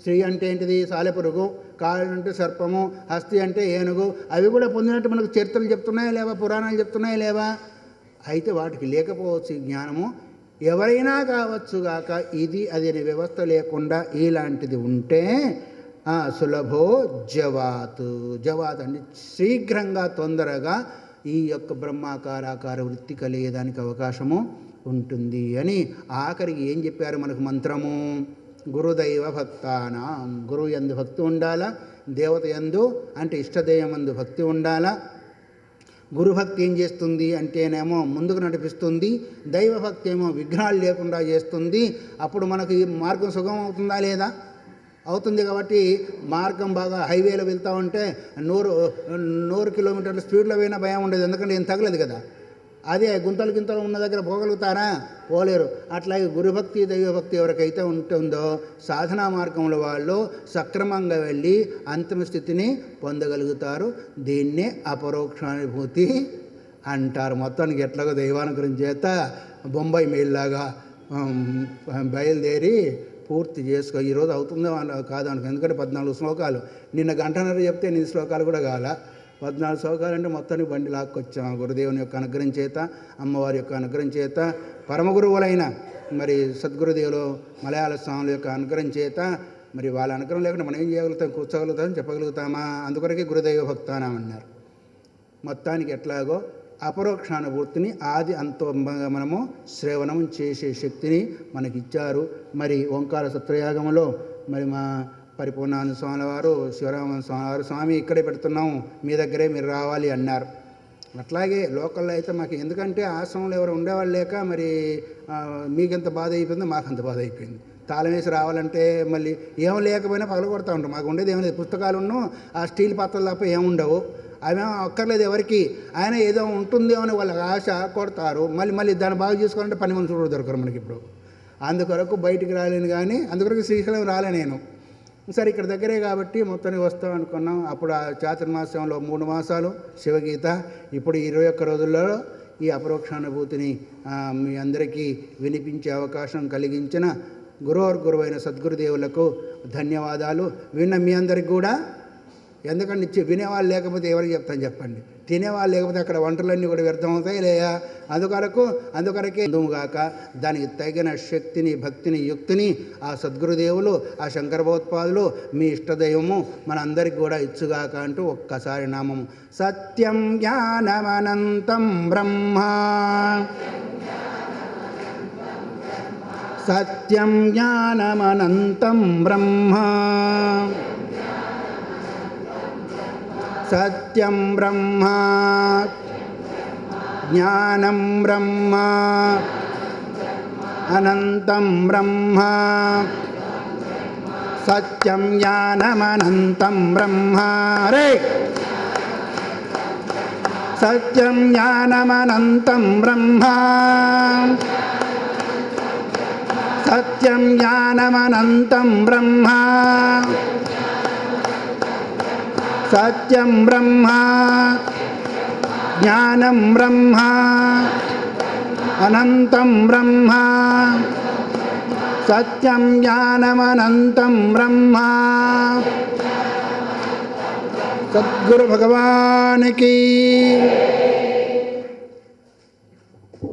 శ్రీ అంటే ఏంటిది? సాలెపురుగు. కాళ అంటే సర్పము, హస్తి అంటే ఏనుగు. అవి కూడా పొందినట్టు మనకు చరిత్రలు చెప్తున్నాయా లేవా? పురాణాలు చెప్తున్నాయా లేవా? అయితే వాటికి లేకపోవచ్చు జ్ఞానము. ఎవరైనా కావచ్చుగాక. ఇది అది అనే వ్యవస్థ లేకుండా ఇలాంటిది ఉంటే సులభో జవాత్. జవాత్ అంటే శీఘ్రంగా, తొందరగా ఈ యొక్క బ్రహ్మాకారాకార వృత్తి కలిగేదానికి అవకాశము ఉంటుంది అని ఆఖరికి ఏం చెప్పారు మనకు మంత్రము? గురుదైవ భక్తానాం. గురువు యందు భక్తి ఉండాలా, దేవత యందు అంటే ఇష్టదైవమందు భక్తి ఉండాలా. గురుభక్తి ఏం చేస్తుంది అంటేనేమో ముందుకు నడిపిస్తుంది, దైవభక్తి ఏమో విఘ్నాలు లేకుండా చేస్తుంది. అప్పుడు మనకు ఈ మార్గం సుగమం అవుతుందా లేదా? అవుతుంది. కాబట్టి మార్గం బాగా హైవేలో వెళ్తూ ఉంటే 100 కిలోమీటర్ల స్పీడ్లో పోయినా భయం ఉండదు, ఎందుకంటే ఏం తగలేదు కదా. అదే గుంతలు గింతలు ఉన్న దగ్గర పోగలుగుతారా? పోలేరు. అట్లాగే గురుభక్తి దైవభక్తి ఎవరికైతే ఉంటుందో సాధనా మార్గంలో వాళ్ళు సక్రమంగా వెళ్ళి అంతిమ స్థితిని పొందగలుగుతారు. దీన్నే అపరోక్షానుభూతి అంటారు. మొత్తానికి ఎట్లాగో దైవానుగ్రహం చేత బొంబాయి మెయిల్లాగా బయలుదేరి పూర్తి చేసుకో. ఈరోజు అవుతుందో కాదు అనుకో, ఎందుకంటే 14 శ్లోకాలు. నిన్న గంటన్నర చెప్తే 8 శ్లోకాలు కూడా కావాలా. 14 శ్లోకాలు అంటే మొత్తానికి బండి లాక్కొచ్చాం. గురుదేవుని యొక్క అనుగ్రహం చేత, అమ్మవారి యొక్క అనుగ్రహం చేత, పరమగురువులైన మరి సద్గురుదేవులు మలయాళ స్వాముల యొక్క అనుగ్రహం చేత, మరి వాళ్ళ అనుగ్రహం లేకుండా మనం ఏం చేయగలుగుతాం? కూర్చోగలుగుతాం, చెప్పగలుగుతామా? అందుకొరకే గురుదైవ భక్తానం అన్నారు. మొత్తానికి ఎట్లాగో అపరోక్షానుభూతిని ఆది అంతంగా మనము శ్రవణం చేసే శక్తిని మనకిచ్చారు. మరి ఓంకార సత్రయాగంలో మరి మా పరిపూర్ణానంద స్వామి వారు, శివరామ స్వామి వారు, స్వామి ఇక్కడే పెడుతున్నాము, మీ దగ్గరే మీరు రావాలి అన్నారు. అట్లాగే లోకల్లో అయితే మాకు, ఎందుకంటే ఆశ్రమంలో ఎవరు ఉండేవాళ్ళు లేక మరి మీకెంత బాధ అయిపోయిందో మాకంత బాధ అయిపోయింది. తాళం వేసి రావాలంటే మళ్ళీ ఏం లేకపోయినా పగలగొడతా ఉంటాం. మాకు ఉండేది ఏం లేదు, పుస్తకాలున్నూ ఆ స్టీల్ పాత్రలు తప్ప ఏముండవు. అవేమో అక్కర్లేదు ఎవరికి. ఆయన ఏదో ఉంటుందేమో అని వాళ్ళకి ఆశ కొడతారు. మళ్ళీ దాన్ని బాగా చేసుకోవాలంటే పని మనుషులు కూడా దొరకరు మనకి ఇప్పుడు. అందుకొరకు బయటికి రాలేను, కానీ అందుకొరకు శ్రీశైలం రాలే నేను. సరే ఇక్కడ దగ్గరే కాబట్టి మొత్తానికి వస్తాం అనుకున్నాం. అప్పుడు ఆ చాతుర్మాసంలో 3 మాసాలు శివగీత, ఇప్పుడు 21 రోజుల్లో ఈ అపరోక్షానుభూతిని మీ అందరికీ వినిపించే అవకాశం కలిగించిన గురువైన సద్గురుదేవులకు ధన్యవాదాలు. విన్న మీ అందరికి కూడా, ఎందుకంటే వినేవాళ్ళు లేకపోతే ఎవరికి చెప్తాను చెప్పండి? తినేవాళ్ళు లేకపోతే అక్కడ వంటలన్నీ కూడా వ్యర్థమవుతాయి లేదా? అందుకొరకే అందుగాక దానికి తగిన శక్తిని, భక్తిని, యుక్తిని ఆ సద్గురుదేవులు, ఆ శంకర భగవత్పాదులు, మీ ఇష్టదైవము మనందరికి కూడా ఇచ్చుగాక అంటూ ఒక్కసారి నామము. సత్యం జ్ఞానమనంతం బ్రహ్మ, సత్యం జ్ఞానమనంతం బ్రహ్మ, సత్యం బ్రహ్మ, జ్ఞానం బ్రహ్మ, అనంతం బ్రహ్మ, సత్యం జ్ఞానమనంతం బ్రహ్మ. రే సత్యం జ్ఞానమనంతం బ్రహ్మ, సత్యం జ్ఞానమనంతం బ్రహ్మ, సత్యం బ్రహ్మ, జ్ఞానం బ్రహ్మ, అనంతం బ్రహ్మ, సత్యం జ్ఞానమనంతం బ్రహ్మ. సద్గురు భగవానికి